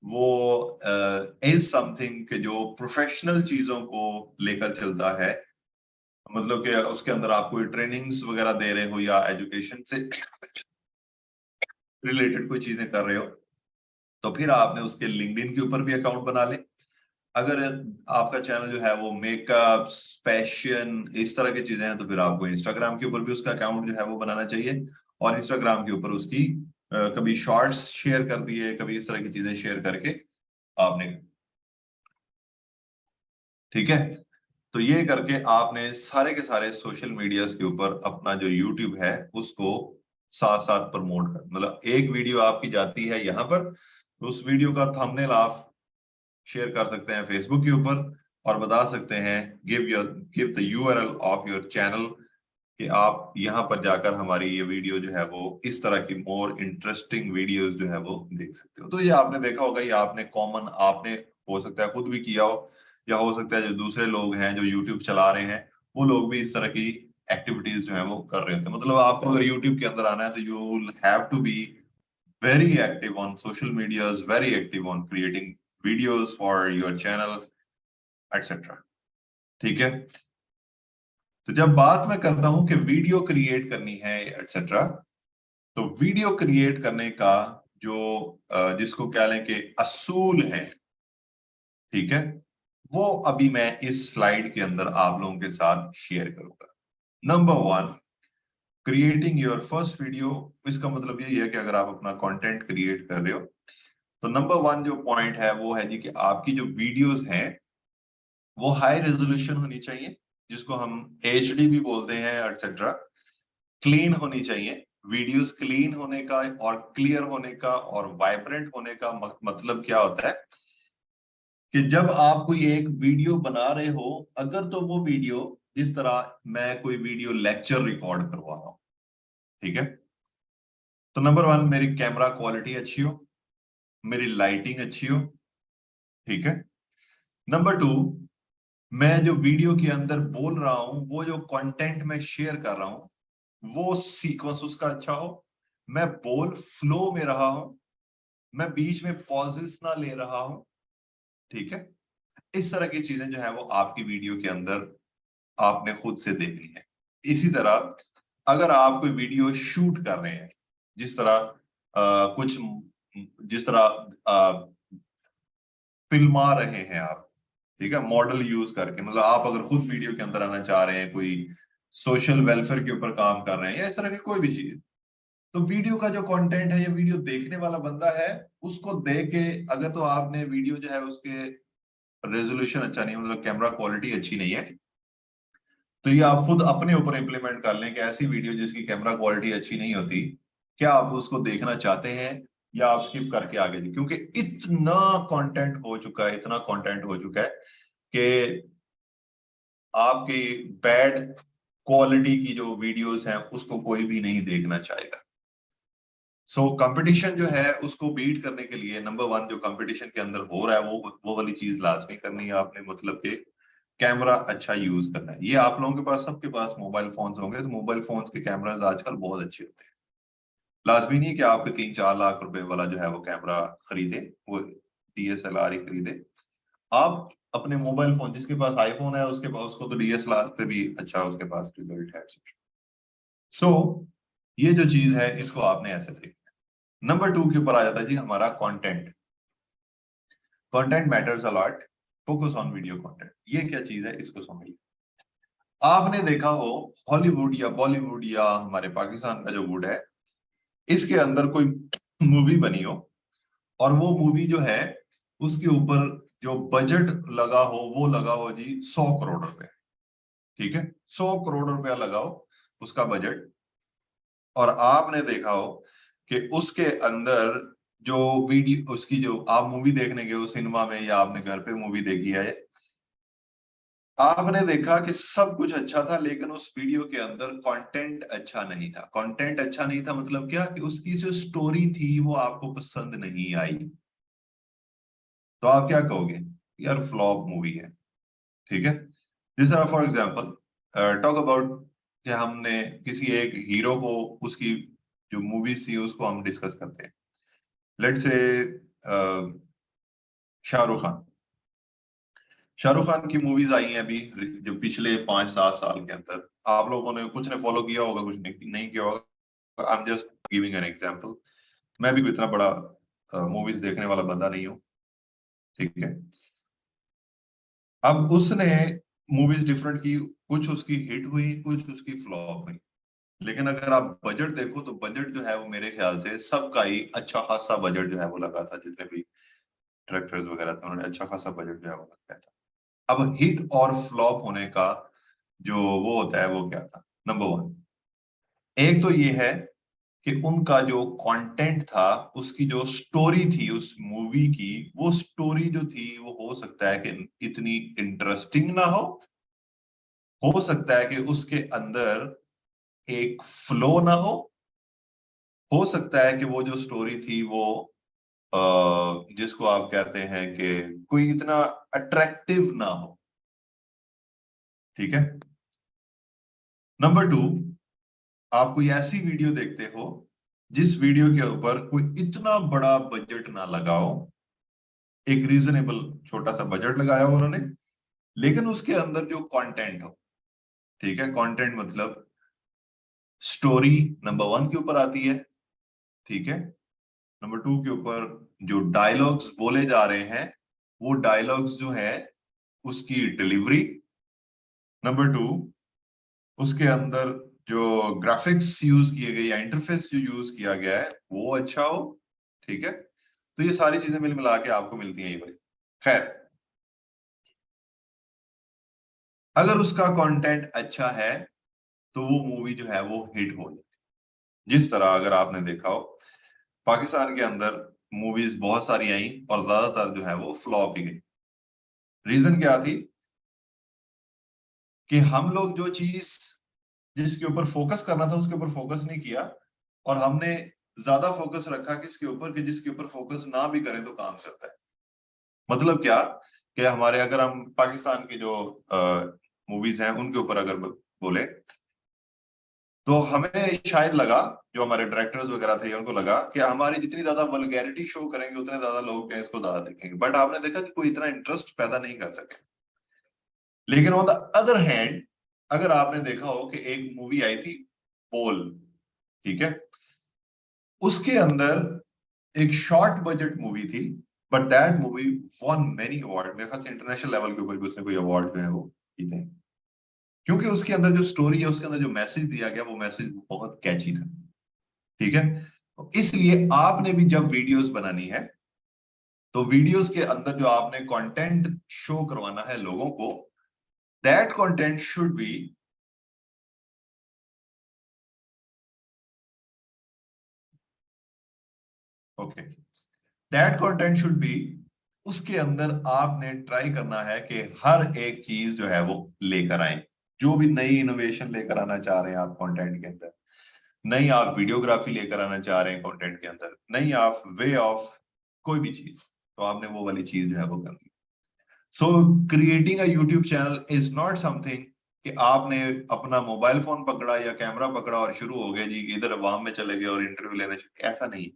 वो इज समथिंग के जो प्रोफेशनल चीजों को लेकर चलता है, मतलब कि उसके अंदर आप कोई ट्रेनिंग्स वगैरह दे रहे हो या एजुकेशन से रिलेटेड कोई चीजें कर रहे हो, तो फिर आपने उसके लिंक्डइन के ऊपर भी अकाउंट बना ले। अगर आपका चैनल जो है वो मेकअप, फैशन, इस तरह की चीजें हैं, तो फिर आपको इंस्टाग्राम के ऊपर भी उसका अकाउंट जो है वो बनाना चाहिए, और इंस्टाग्राम के ऊपर उसकी कभी शॉर्ट्स शेयर कर दिए, कभी इस तरह की चीजें शेयर करके आपने, ठीक है। तो ये करके आपने सारे के सारे सोशल मीडियाज के ऊपर अपना जो यूट्यूब है उसको साथ साथ प्रमोट कर, मतलब एक वीडियो आपकी जाती है यहाँ पर, तो उस वीडियो का थंबनेल आप शेयर कर सकते हैं फेसबुक के ऊपर, और बता सकते हैं give the URL of your channel, कि आप यहाँ पर जाकर हमारी ये वीडियो जो है वो इस तरह की मोर इंटरेस्टिंग वीडियोस जो है वो देख सकते हो। तो ये आपने देखा होगा, ये आपने कॉमन, आपने हो सकता है खुद भी किया हो, या हो सकता है जो दूसरे लोग हैं जो यूट्यूब चला रहे हैं वो लोग भी इस तरह की एक्टिविटीज जो है वो कर रहे होते हैं। मतलब आपको अगर यूट्यूब के अंदर आना है तो you will have to be very active on social medias, very active on creating videos for your channel, etc. ठीक है। तो जब बात मैं करता हूं कि वीडियो क्रिएट करनी है etc, तो वीडियो क्रिएट करने का जो जिसको क्या लें कि असूल है, ठीक है, वो अभी मैं इस स्लाइड के अंदर आप लोगों के साथ शेयर करूंगा। Number one, creating your first video. इसका मतलब यही है कि अगर आप अपना कंटेंट क्रिएट कर रहे हो, तो नंबर वन जो पॉइंट है वो है जी कि आपकी जो वीडियोस हैं वो हाई रेजोल्यूशन होनी चाहिए, जिसको हम एचडी भी बोलते हैं एटसेट्रा। क्लीन होनी चाहिए। वीडियोस क्लीन होने का और क्लियर होने का और वाइब्रेंट होने का मतलब क्या होता है कि जब आप कोई एक वीडियो बना रहे हो, अगर तो वो वीडियो, जिस तरह मैं कोई वीडियो लेक्चर रिकॉर्ड करवा रहा हूं, ठीक है, तो नंबर वन, मेरी कैमरा क्वालिटी अच्छी हो, मेरी लाइटिंग अच्छी हो, ठीक है। नंबर टू, मैं जो वीडियो के अंदर बोल रहा हूं, वो जो कंटेंट मैं शेयर कर रहा हूं, वो सीक्वेंस उसका अच्छा हो, मैं बोल फ्लो में रहा हूं, मैं बीच में पॉजेस ना ले रहा हूं, ठीक है। इस तरह की चीजें जो है वो आपकी वीडियो के अंदर आपने खुद से देखनी है। इसी तरह अगर आप कोई वीडियो शूट कर रहे हैं, जिस तरह कुछ, जिस तरह फिल्मा रहे हैं आप, ठीक है, मॉडल यूज करके, मतलब आप अगर खुद वीडियो के अंदर आना चाह रहे हैं, कोई सोशल वेलफेयर के ऊपर काम कर रहे हैं या इस तरह की कोई भी चीज, तो वीडियो का जो कंटेंट है, ये वीडियो देखने वाला बंदा है, उसको देख के, अगर तो आपने वीडियो जो है उसके रेजोल्यूशन अच्छा नहीं, मतलब कैमरा क्वालिटी अच्छी नहीं है, तो ये आप खुद अपने ऊपर इंप्लीमेंट कर लें कि ऐसी वीडियो जिसकी कैमरा क्वालिटी अच्छी नहीं होती, क्या आप उसको देखना चाहते हैं या आप स्किप करके आगे जी, क्योंकि इतना कंटेंट हो चुका है, इतना कंटेंट हो चुका है कि आपकी बैड क्वालिटी की जो वीडियोस हैं उसको कोई भी नहीं देखना चाहेगा। सो कंपटीशन जो है उसको बीट करने के लिए नंबर वन जो कंपटीशन के अंदर हो रहा है वो वाली चीज लाजमी करनी है आपने, मतलब कि कैमरा अच्छा यूज करना है। ये आप लोगों के पास, सबके पास मोबाइल फोन्स होंगे, तो मोबाइल फोन्स के कैमराज आजकल बहुत अच्छे होते हैं। लाजमी नहीं कि आपके 3-4 लाख रुपए वाला जो है वो कैमरा खरीदे, वो डीएसएलआर ही खरीदे। आप अपने मोबाइल फोन, जिसके पास आईफोन है उसके पास, उसको तो डीएसएलआर से भी अच्छा उसके पास रिजल्ट है। सो ये जो चीज है इसको आपने ऐसे देखना है। नंबर टू के ऊपर आ जाता है जी हमारा content. Content matters a lot, focus on video content. ये क्या चीज है इसको समझिए। आपने देखा हो हॉलीवुड या बॉलीवुड या हमारे पाकिस्तान का जो वुड है, इसके अंदर कोई मूवी बनी हो, और वो मूवी जो है उसके ऊपर जो बजट लगा हो वो लगा हो जी 100 करोड़ रुपए, ठीक है, 100 करोड़ रुपया लगाओ उसका बजट, और आपने देखा हो कि उसके अंदर जो वीडियो, उसकी जो आप मूवी देखने गए हो सिनेमा में या आपने घर पे मूवी देखी है, आपने देखा कि सब कुछ अच्छा था, लेकिन उस वीडियो के अंदर कंटेंट अच्छा नहीं था। कंटेंट अच्छा नहीं था मतलब क्या, कि उसकी जो स्टोरी थी वो आपको पसंद नहीं आई, तो आप क्या कहोगे, यार फ्लॉप मूवी है, ठीक है। जिस तरह फॉर एग्जाम्पल टॉक अबाउट कि हमने किसी एक हीरो को, उसकी जो मूवीज थी उसको हम डिस्कस करते हैं। Let's say Shahrukh Khan. शाहरुख खान की मूवीज आई हैं अभी जो पिछले 5-7 साल के अंदर, आप लोगों ने कुछ ने फॉलो किया होगा, कुछ नहीं किया होगा। I am just giving an example. मैं भी कोई इतना बड़ा मूवीज देखने वाला बंदा नहीं हूँ, ठीक है। अब उसने मूवीज डिफरेंट की, कुछ उसकी हिट हुई, कुछ उसकी फ्लॉप हुई। लेकिन अगर आप बजट देखो तो बजट जो है वो मेरे ख्याल से सबका ही अच्छा खासा बजट जो है वो लगा था। जितने भी डायरेक्टर्स वगैरह थे उन्होंने अच्छा खासा बजट जो है वो लगाया था। अब हिट और फ्लॉप होने का जो वो होता है वो क्या था? नंबर वन, एक तो ये है कि उनका जो कंटेंट था, उसकी जो स्टोरी थी उस मूवी की, वो स्टोरी जो थी वो हो सकता है कि इतनी इंटरेस्टिंग ना हो सकता है कि उसके अंदर एक फ्लो ना हो सकता है कि वो जो स्टोरी थी वो जिसको आप कहते हैं कि कोई इतना अट्रैक्टिव ना हो, ठीक है। नंबर टू, आप कोई ऐसी वीडियो देखते हो जिस वीडियो के ऊपर कोई इतना बड़ा बजट ना लगाओ, एक रीजनेबल छोटा सा बजट लगाया हो उन्होंने, लेकिन उसके अंदर जो कंटेंट हो, ठीक है, कंटेंट मतलब स्टोरी नंबर वन के ऊपर आती है, ठीक है। नंबर टू के ऊपर जो डायलॉग्स बोले जा रहे हैं, वो डायलॉग्स जो है उसकी डिलीवरी। नंबर टू, उसके अंदर जो ग्राफिक्स यूज किए गए या इंटरफेस जो यूज किया गया है वो अच्छा हो, ठीक है। तो ये सारी चीजें मिल मिला के आपको मिलती हैं ये भाई। खैर, अगर उसका कंटेंट अच्छा है तो वो मूवी जो है वो हिट हो जाती है। जिस तरह अगर आपने देखा हो, पाकिस्तान के अंदर मूवीज बहुत सारी आई और ज्यादातर जो है वो फ्लॉप ही गई। रीजन क्या थी? कि हम लोग जो चीज जिसके ऊपर फोकस करना था उसके ऊपर फोकस नहीं किया, और हमने ज्यादा फोकस रखा किसके ऊपर कि जिसके ऊपर फोकस ना भी करें तो काम चलता है। मतलब क्या कि हमारे, अगर हम पाकिस्तान की जो मूवीज हैं उनके ऊपर अगर बोले, तो हमें शायद लगा, जो हमारे डायरेक्टर्स वगैरह थे उनको लगा कि हमारी जितनी ज्यादा वल्गैरिटी शो करेंगे उतने ज्यादा लोग क्या इसको ज्यादा देखेंगे, बट आपने देखा कि कोई इतना इंटरेस्ट पैदा नहीं कर सके। लेकिन ऑन द अदर हैंड, अगर आपने देखा हो कि एक मूवी आई थी बोल, ठीक है, उसके अंदर एक शॉर्ट बजट मूवी थी, but that movie won many award. मेरे ख्याल से इंटरनेशनल लेवल के ऊपर भी उसने कोई अवार्ड जो है वो जीते हैं, क्योंकि उसके अंदर जो स्टोरी है, उसके अंदर जो मैसेज दिया गया, वो मैसेज बहुत कैची था, ठीक है। तो इसलिए आपने भी जब वीडियोस बनानी है तो वीडियोस के अंदर जो आपने कंटेंट शो करवाना है लोगों को, that content should be okay, that content should be, उसके अंदर आपने ट्राई करना है कि हर एक चीज जो है वो लेकर आए। जो भी नई इनोवेशन लेकर आना चाह रहे हैं आप कंटेंट के अंदर, नई आप वीडियोग्राफी लेकर आना चाह रहे हैं कंटेंट के अंदर, नई आप वे ऑफ कोई भी चीज, तो आपने वो वाली चीज जो है वो करनी। सो creating a YouTube channel is not something कि आपने अपना मोबाइल फोन पकड़ा या कैमरा पकड़ा और शुरू हो गया जी, इधर अवाम में चले गए और इंटरव्यू लेना चाहिए, ऐसा नहीं,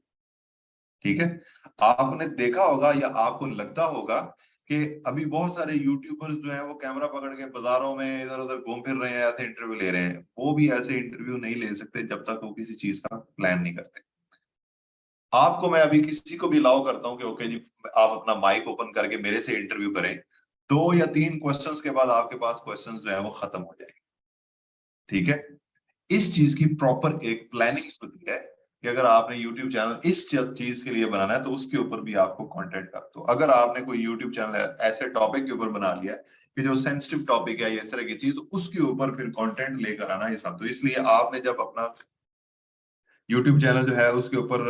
ठीक है। आपने देखा होगा या आपको लगता होगा कि अभी बहुत सारे यूट्यूबर्स जो हैं वो कैमरा पकड़ के बाजारों में इधर उधर घूम फिर रहे हैं, ऐसे इंटरव्यू ले रहे हैं। वो भी ऐसे इंटरव्यू नहीं ले सकते जब तक वो किसी चीज का प्लान नहीं करते। आपको मैं अभी किसी को भी अलाउ करता हूँ कि ओके जी, आप अपना माइक ओपन करके मेरे से इंटरव्यू करें, 2 या 3 क्वेश्चंस के बाद आपके पास क्वेश्चंस जो है वो खत्म हो जाएंगे, ठीक है। इस चीज की प्रॉपर एक प्लानिंग होती है कि अगर आपने YouTube चैनल इस चीज के लिए बनाना है तो उसके ऊपर भी आपको कंटेंट कर दो। अगर आपने कोई YouTube चैनल ऐसे टॉपिक के ऊपर बना लिया है कि जो सेंसिटिव टॉपिक है या इस तरह की चीज, उसके ऊपर फिर कंटेंट लेकर आना ये सब। तो इसलिए आपने जब अपना YouTube चैनल जो है उसके ऊपर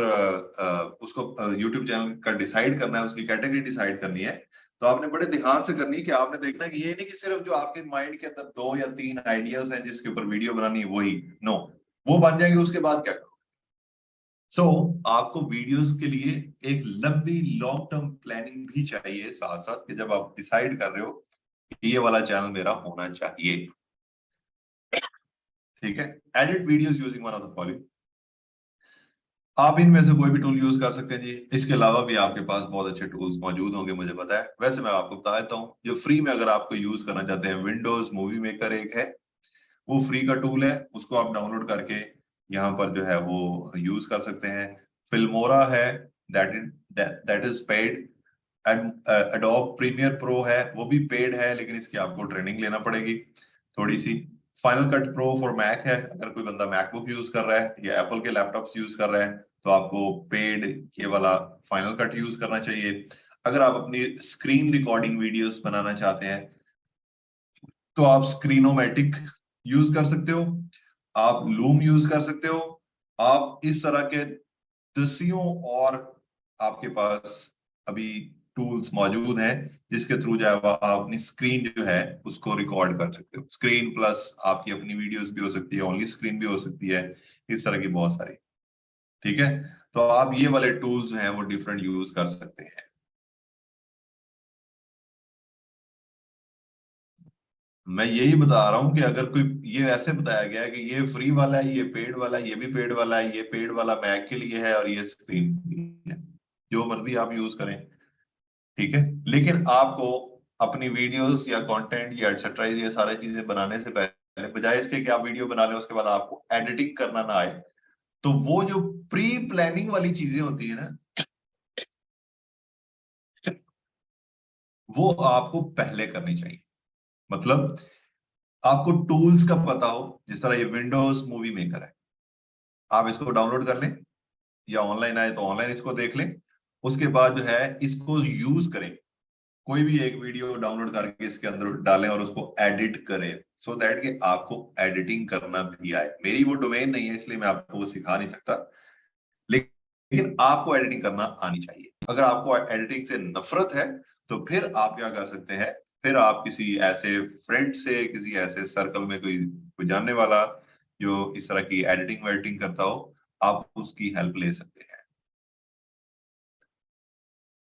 उसको YouTube चैनल का डिसाइड करना है, उसकी कैटेगरी डिसाइड करनी है, तो आपने बड़े ध्यान से करनी है कि आपने देखना है कि ये नहीं कि सिर्फ जो आपके माइंड के अंदर 2 या 3 आइडियाज हैं जिसके ऊपर वीडियो बनानी है वही, नो, वो बन जाएंगे उसके बाद क्या करो। सो आपको वीडियोस के लिए एक लंबी लॉन्ग टर्म प्लानिंग भी चाहिए साथ साथ, कि जब आप डिसाइड कर रहे हो कि ये वाला चैनल मेरा होना चाहिए, ठीक है। Edit videos using one of the following, आप इनमें से कोई भी टूल यूज कर सकते हैं जी। इसके अलावा भी आपके पास बहुत अच्छे टूल्स मौजूद होंगे, मुझे पता है। वैसे मैं आपको बता देता हूँ, जो फ्री में अगर आपको यूज करना चाहते हैं, विंडोज मूवी मेकर एक है, वो फ्री का टूल है, उसको आप डाउनलोड करके यहाँ पर जो है वो यूज कर सकते हैं। फिल्मोरा है, that is paid. Adobe premiere pro है, वो भी पेड है, लेकिन इसकी आपको ट्रेनिंग लेना पड़ेगी थोड़ी सी। Final cut pro for Mac है, अगर कोई बंदा मैकबुक यूज कर रहा है या एप्पल के लैपटॉप्स यूज कर रहा है तो आपको पेड ये वाला फाइनल कट यूज करना चाहिए। अगर आप अपनी स्क्रीन रिकॉर्डिंग वीडियोस बनाना चाहते हैं तो आप स्क्रीनोमैटिक यूज कर सकते हो, आप लूम यूज कर सकते हो, आप इस तरह के दसियों और आपके पास अभी टूल्स मौजूद हैं जिसके थ्रू जो है आप अपनी स्क्रीन जो है उसको रिकॉर्ड कर सकते हो। स्क्रीन प्लस आपकी अपनी वीडियोस भी हो सकती है, ओनली स्क्रीन भी हो सकती है, इस तरह की बहुत सारी। ठीक है, तो आप ये वाले टूल्स जो हैं वो डिफरेंट यूज कर सकते हैं। मैं यही बता रहा हूं कि अगर कोई ये ऐसे बताया गया है कि ये फ्री वाला है, ये पेड वाला है, ये भी पेड वाला है, ये पेड वाला मैक के लिए है और ये स्क्रीन के लिए है, जो मर्जी आप यूज करें। ठीक है, लेकिन आपको अपनी वीडियोस या कंटेंट या एक्सेट्रा ये सारी चीजें बनाने से पहले, बजाय इसके कि आप वीडियो बना लें उसके बाद आपको एडिटिंग करना ना आए, तो वो जो प्री प्लानिंग वाली चीजें होती है ना, वो आपको पहले करनी चाहिए। मतलब आपको टूल्स का पता हो, जिस तरह ये विंडोज मूवी मेकर है, आप इसको डाउनलोड कर लें या ऑनलाइन आए तो ऑनलाइन इसको देख लें। उसके बाद जो है इसको यूज करें, कोई भी एक वीडियो डाउनलोड करके इसके अंदर डालें और उसको एडिट करें, सो दैट कि आपको एडिटिंग करना भी आए। मेरी वो डोमेन नहीं है इसलिए मैं आपको वो सिखा नहीं सकता, लेकिन आपको एडिटिंग करना आनी चाहिए। अगर आपको एडिटिंग से नफरत है तो फिर आप क्या कर सकते हैं, फिर आप किसी ऐसे फ्रेंड से, किसी ऐसे सर्कल में कोई कोई जानने वाला जो इस तरह की एडिटिंग वेडिटिंग करता हो, आप उसकी हेल्प ले सकते हैं।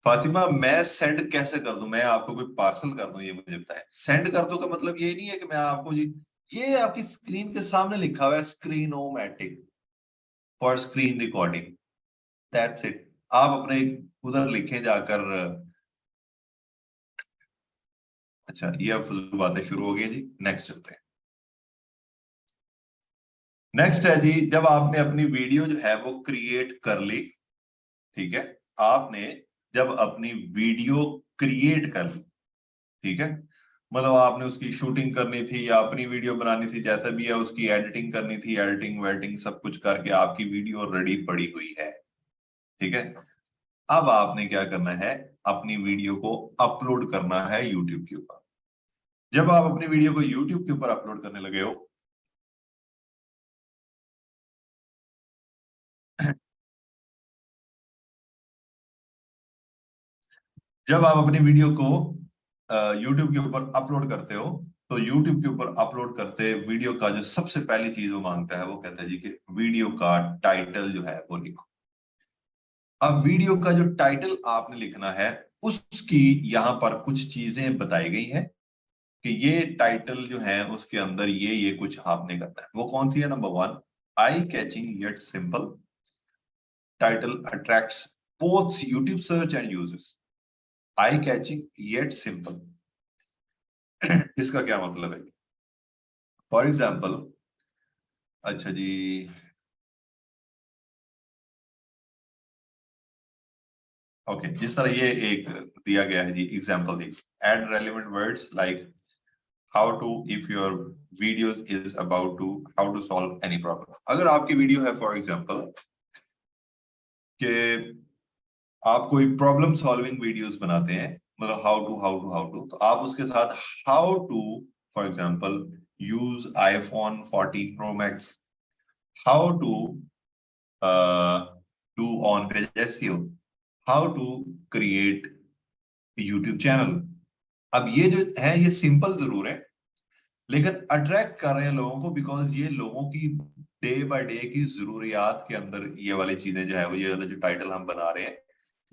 फातिमा, मैं सेंड कैसे कर दूं, मैं आपको कोई पार्सल कर दूं, ये मुझे बताएं। सेंड कर दूं का मतलब ये नहीं है कि मैं आपको जी, ये आपकी स्क्रीन के सामने लिखा हुआ है Screenomatic for screen recording, that's it. आप अपने उधर लिखें जाकर। अच्छा, ये अब फजूल बातें शुरू हो गई जी, नेक्स्ट चलते हैं। नेक्स्ट है जी, जब आपने अपनी वीडियो जो है वो क्रिएट कर ली, ठीक है, आपने जब अपनी वीडियो क्रिएट कर ली, ठीक है, मतलब आपने उसकी शूटिंग करनी थी या अपनी वीडियो बनानी थी, जैसा भी है, उसकी एडिटिंग करनी थी, एडिटिंग वेडिटिंग सब कुछ करके आपकी वीडियो रेडी पड़ी हुई है। ठीक है, अब आपने क्या करना है, अपनी वीडियो को अपलोड करना है यूट्यूब के ऊपर। जब आप अपनी वीडियो को यूट्यूब के ऊपर अपलोड करने लगे हो, जब आप अपनी वीडियो को यूट्यूब के ऊपर अपलोड करते हो, तो यूट्यूब के ऊपर अपलोड करते वीडियो का जो सबसे पहली चीज वो मांगता है, वो कहता है जी कि वीडियो का टाइटल जो है वो लिखो। अब वीडियो का जो टाइटल आपने लिखना है, उसकी यहाँ पर कुछ चीजें बताई गई हैं कि ये टाइटल जो है उसके अंदर ये कुछ आपने करना है। वो कौन सी है? Number one, eye catching yet simple, title attracts both YouTube search and users. Eye catching yet simple, इसका क्या मतलब है? फॉर एग्जाम्पल, अच्छा जी, ओके, जिस तरह ये एक दिया गया है जी, एग्जाम्पल दी, add relevant words like how to, if your videos is about to how to solve any problem. अगर आपकी वीडियो है फॉर एग्जाम्पल कि आप कोई प्रॉब्लम सॉल्विंग वीडियोस बनाते हैं, मतलब हाउ टू, तो आप उसके साथ how to, for example, use iPhone 40 pro max, how to do on page SEO, how to create YouTube channel. अब ये जो है ये सिंपल जरूर है, लेकिन अट्रैक्ट कर रहे हैं लोगों को, बिकॉज ये लोगों की डे बाय डे की जरूरियात के अंदर ये वाली चीजें जो है वो, ये वाला जो टाइटल हम बना रहे हैं,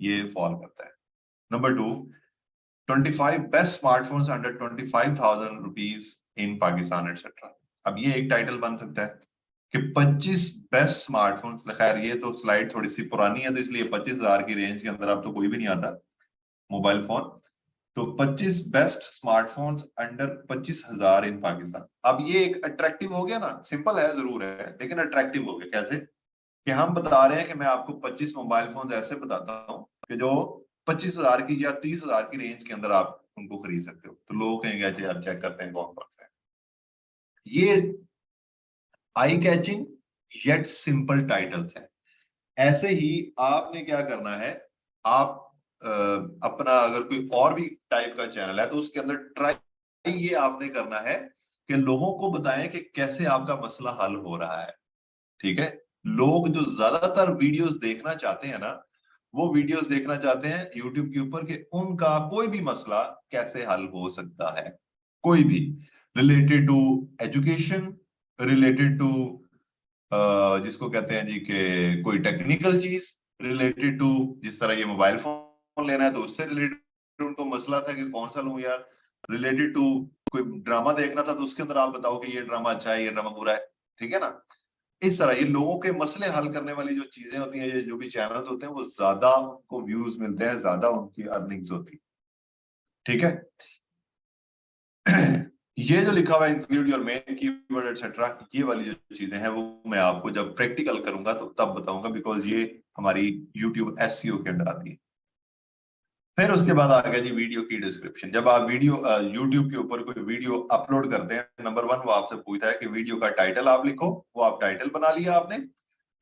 ये फॉल करता है। Number two, 25 best smartphones under 25,000 rupees in Pakistan etcetera. अब ये एक टाइटल बन सकता है कि 25 बेस्ट स्मार्टफोन। खैर ये तो स्लाइड थोड़ी सी पुरानी है तो इसलिए 25,000 की रेंज के अंदर अब तो कोई भी नहीं आता मोबाइल फोन। तो 25 बेस्ट स्मार्टफोन्स अंडर 25,000 इन पाकिस्तान। अब ये एक अट्रैक्टिव हो गया ना, सिंपल है जरूर है लेकिन अट्रैक्टिव हो गया। कैसे कि हम बता रहे हैं कि मैं आपको 25 मोबाइल फोन ऐसे बताता हूँ कि जो 25,000 की या 30,000 की रेंज के अंदर आप उनको खरीद सकते हो। तो लोग कहेंगे अच्छा यार चेक करते हैं कौन कौन से हैं। ये eye catching yet simple titles हैं। ऐसे ही आपने क्या करना है, आप अपना अगर कोई और भी टाइप का चैनल है तो उसके अंदर ट्राई ये आपने करना है कि लोगों को बताएं कि कैसे आपका मसला हल हो रहा है। ठीक है, लोग जो ज्यादातर वीडियोस देखना चाहते हैं ना, वो वीडियोस देखना चाहते हैं यूट्यूब के ऊपर कि उनका कोई भी मसला कैसे हल हो सकता है। कोई भी related to education, related to जिसको कहते हैं जी कि कोई टेक्निकल चीज, रिलेटेड टू जिस तरह ये मोबाइल फोन लेना है तो उससे रिलेटेड उनको मसला था कि कौन सा लूं यार, रिलेटेड टू कोई ड्रामा देखना था तो उसके अंदर आप बताओ कि ये ड्रामा अच्छा है ये ड्रामा बुरा है। ठीक है ना, इस तरह ये लोगों के मसले हल करने वाली जो चीजें होती हैं, ये जो भी चैनल्स होते हैं वो ज्यादा उनको व्यूज मिलते हैं, ज्यादा उनकी अर्निंग्स होती है। ठीक है ये जो लिखा हुआ है include your main keyword etcetera, ये वाली जो चीजें हैं वो मैं आपको जब प्रैक्टिकल करूंगा तो तब बताऊंगा, बिकॉज ये हमारी यूट्यूब एसईओ के अंदर आती है। फिर उसके बाद आ गया जी वीडियो की डिस्क्रिप्शन। जब आप वीडियो यूट्यूब के ऊपर कोई वीडियो अपलोड करते हैं, नंबर 1 वो आपसे पूछता है कि वीडियो का टाइटल आप लिखो। वो आप टाइटल बना लिया आपने।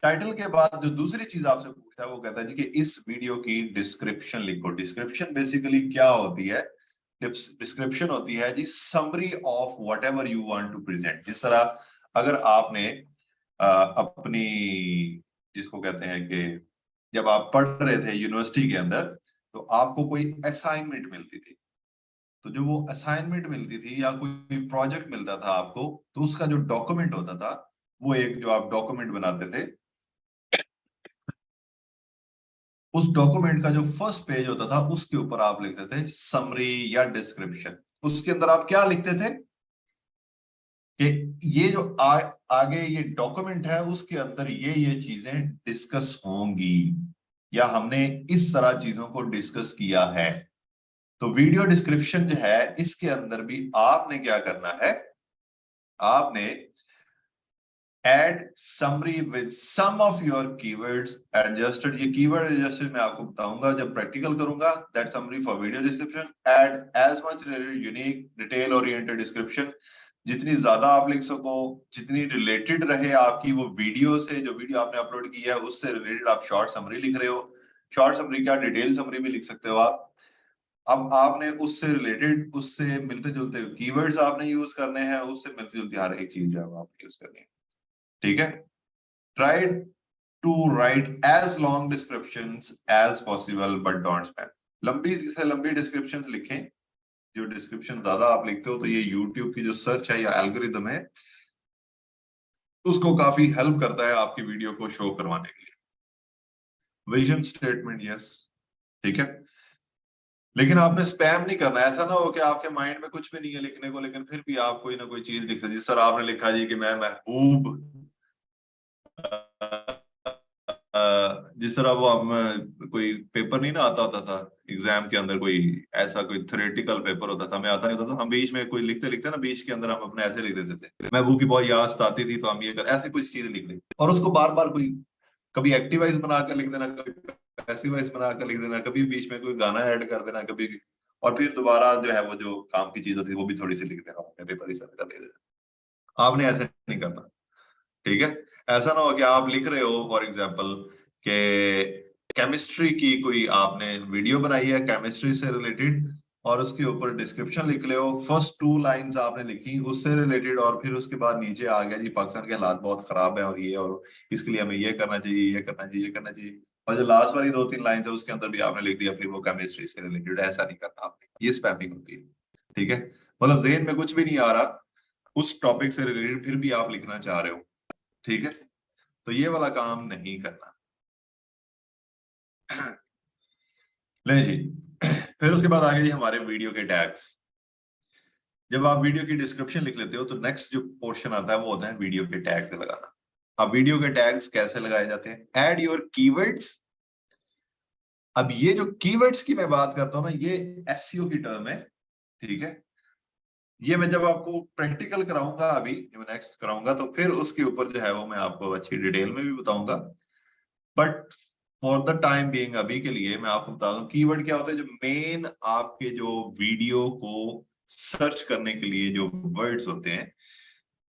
टाइटल के बाद जो दूसरी चीज आपसे पूछता है वो कहता है जी कि इस वीडियो की डिस्क्रिप्शन लिखो। डिस्क्रिप्शन बेसिकली क्या होती है? डिस्क्रिप्शन होती है जी summary of whatever you want to present. जिस तरह अगर आपने अपनी जिसको कहते हैं कि जब आप पढ़ रहे थे यूनिवर्सिटी के अंदर तो आपको कोई असाइनमेंट मिलती थी, तो जो वो असाइनमेंट मिलती थी या कोई प्रोजेक्ट मिलता था आपको, तो उसका जो डॉक्यूमेंट होता था वो एक जो आप डॉक्यूमेंट बनाते थे, उस डॉक्यूमेंट का जो फर्स्ट पेज होता था उसके ऊपर आप लिखते थे समरी या डिस्क्रिप्शन। उसके अंदर आप क्या लिखते थे कि ये जो आगे ये डॉक्यूमेंट है उसके अंदर ये चीजें डिस्कस होंगी या हमने इस तरह चीजों को डिस्कस किया है। तो वीडियो डिस्क्रिप्शन जो है इसके अंदर भी आपने क्या करना है, आपने add summary with some of your keywords adjusted। ये keyword adjusted मैं आपको बताऊंगा जब प्रैक्टिकल करूंगा। that summary for video description add as much unique detail oriented description। जितनी ज्यादा आप लिख सको, जितनी रिलेटेड रहे आपकी वो वीडियो से, जो वीडियो आपने अपलोड की है उससे रिलेटेड आप शॉर्ट समरी लिख रहे हो। शॉर्ट समरी क्या, डिटेल समरी भी लिख सकते हो आप। अब आपने उससे रिलेटेड, उससे मिलते जुलते कीवर्ड्स आपने यूज करने हैं, उससे मिलती जुलती हर एक चीज जो आप यूज करनी है। ठीक है, try to write as long descriptions as possible but don't spam। लंबी से लंबी डिस्क्रिप्शंस लिखें। जो डिस्क्रिप्शन ज्यादा आप लिखते हो तो ये यूट्यूब की जो सर्च है या एल्गोरिदम है उसको काफी हेल्प करता है आपकी वीडियो को शो करवाने के लिए। विजन स्टेटमेंट यस, ठीक है, लेकिन आपने स्पैम नहीं करना। ऐसा ना हो कि आपके माइंड में कुछ भी नहीं है लिखने को लेकिन फिर भी आप कोई ना कोई चीज लिखते। जिस तरह आपने लिखा जी कि मैं महबूब, जिस तरह वो हम कोई पेपर नहीं ना आता होता था एग्जाम के अंदर, कोई ऐसा कोई थ्योरेटिकल पेपर होता था, हमें आता नहीं होता था, हम बीच में कोई लिखते लिखते ना बीच के अंदर हम अपने ऐसे लिख देते थे, महबूब की बहुत याद सताती थी तो हम ये कर, ऐसे कुछ चीज लिख ली और उसको बार बार कोई कभी एक्टिवाइज बना कर लिख देना, कभी पैसिवाइज बना कर लिख देना, कभी बीच में कोई गाना ऐड कर देना, कभी और फिर दोबारा जो है वो जो काम की चीज होती है वो भी थोड़ी सी लिख देना, पेपर इस तरह का दे देना। आपने ऐसे नहीं करना। ठीक है, ऐसा ना हो कि आप लिख रहे हो फॉर एग्जाम्पल के केमिस्ट्री की कोई आपने वीडियो बनाई है केमिस्ट्री से रिलेटेड और उसके ऊपर डिस्क्रिप्शन लिख ले हो, फर्स्ट 2 लाइंस आपने लिखी उससे रिलेटेड और फिर उसके बाद नीचे आ गया जी पाकिस्तान के हालात बहुत खराब है और ये और इसके लिए हमें ये करना चाहिए, ये करना चाहिए, ये करना चाहिए, और जो लास्ट वाली 2-3 लाइन है उसके अंदर भी आपने लिख दिया फिर वो केमिस्ट्री से रिलेटेड। ऐसा नहीं करना आपने, ये स्पैमिंग होती है। ठीक है, मतलब जेहन में कुछ भी नहीं आ रहा उस टॉपिक से रिलेटेड फिर भी आप लिखना चाह रहे हो। ठीक है, तो ये वाला काम नहीं करना। ले जी फिर उसके बाद आगे जी हमारे वीडियो के टैग्स। जब आप वीडियो की डिस्क्रिप्शन लिख लेते हो तो नेक्स्ट जो पोर्शन आता है वो होता है वीडियो के टैग्स लगाना। अब वीडियो के टैग्स कैसे लगाए जाते हैं? Add your keywords. अब ये जो कीवर्ड्स की मैं बात करता हूं ना, ये एसईओ की टर्म है, ठीक है। ये मैं जब आपको प्रैक्टिकल कराऊंगा, अभी जो नेक्स्ट कराऊंगा, तो फिर उसके ऊपर जो है वो मैं आपको अच्छी डिटेल में भी बताऊंगा। But for the time being, अभी के लिए मैं आपको बता दूं कीवर्ड क्या होता है। जो मेन आपके जो वीडियो को सर्च करने के लिए जो वर्ड्स होते हैं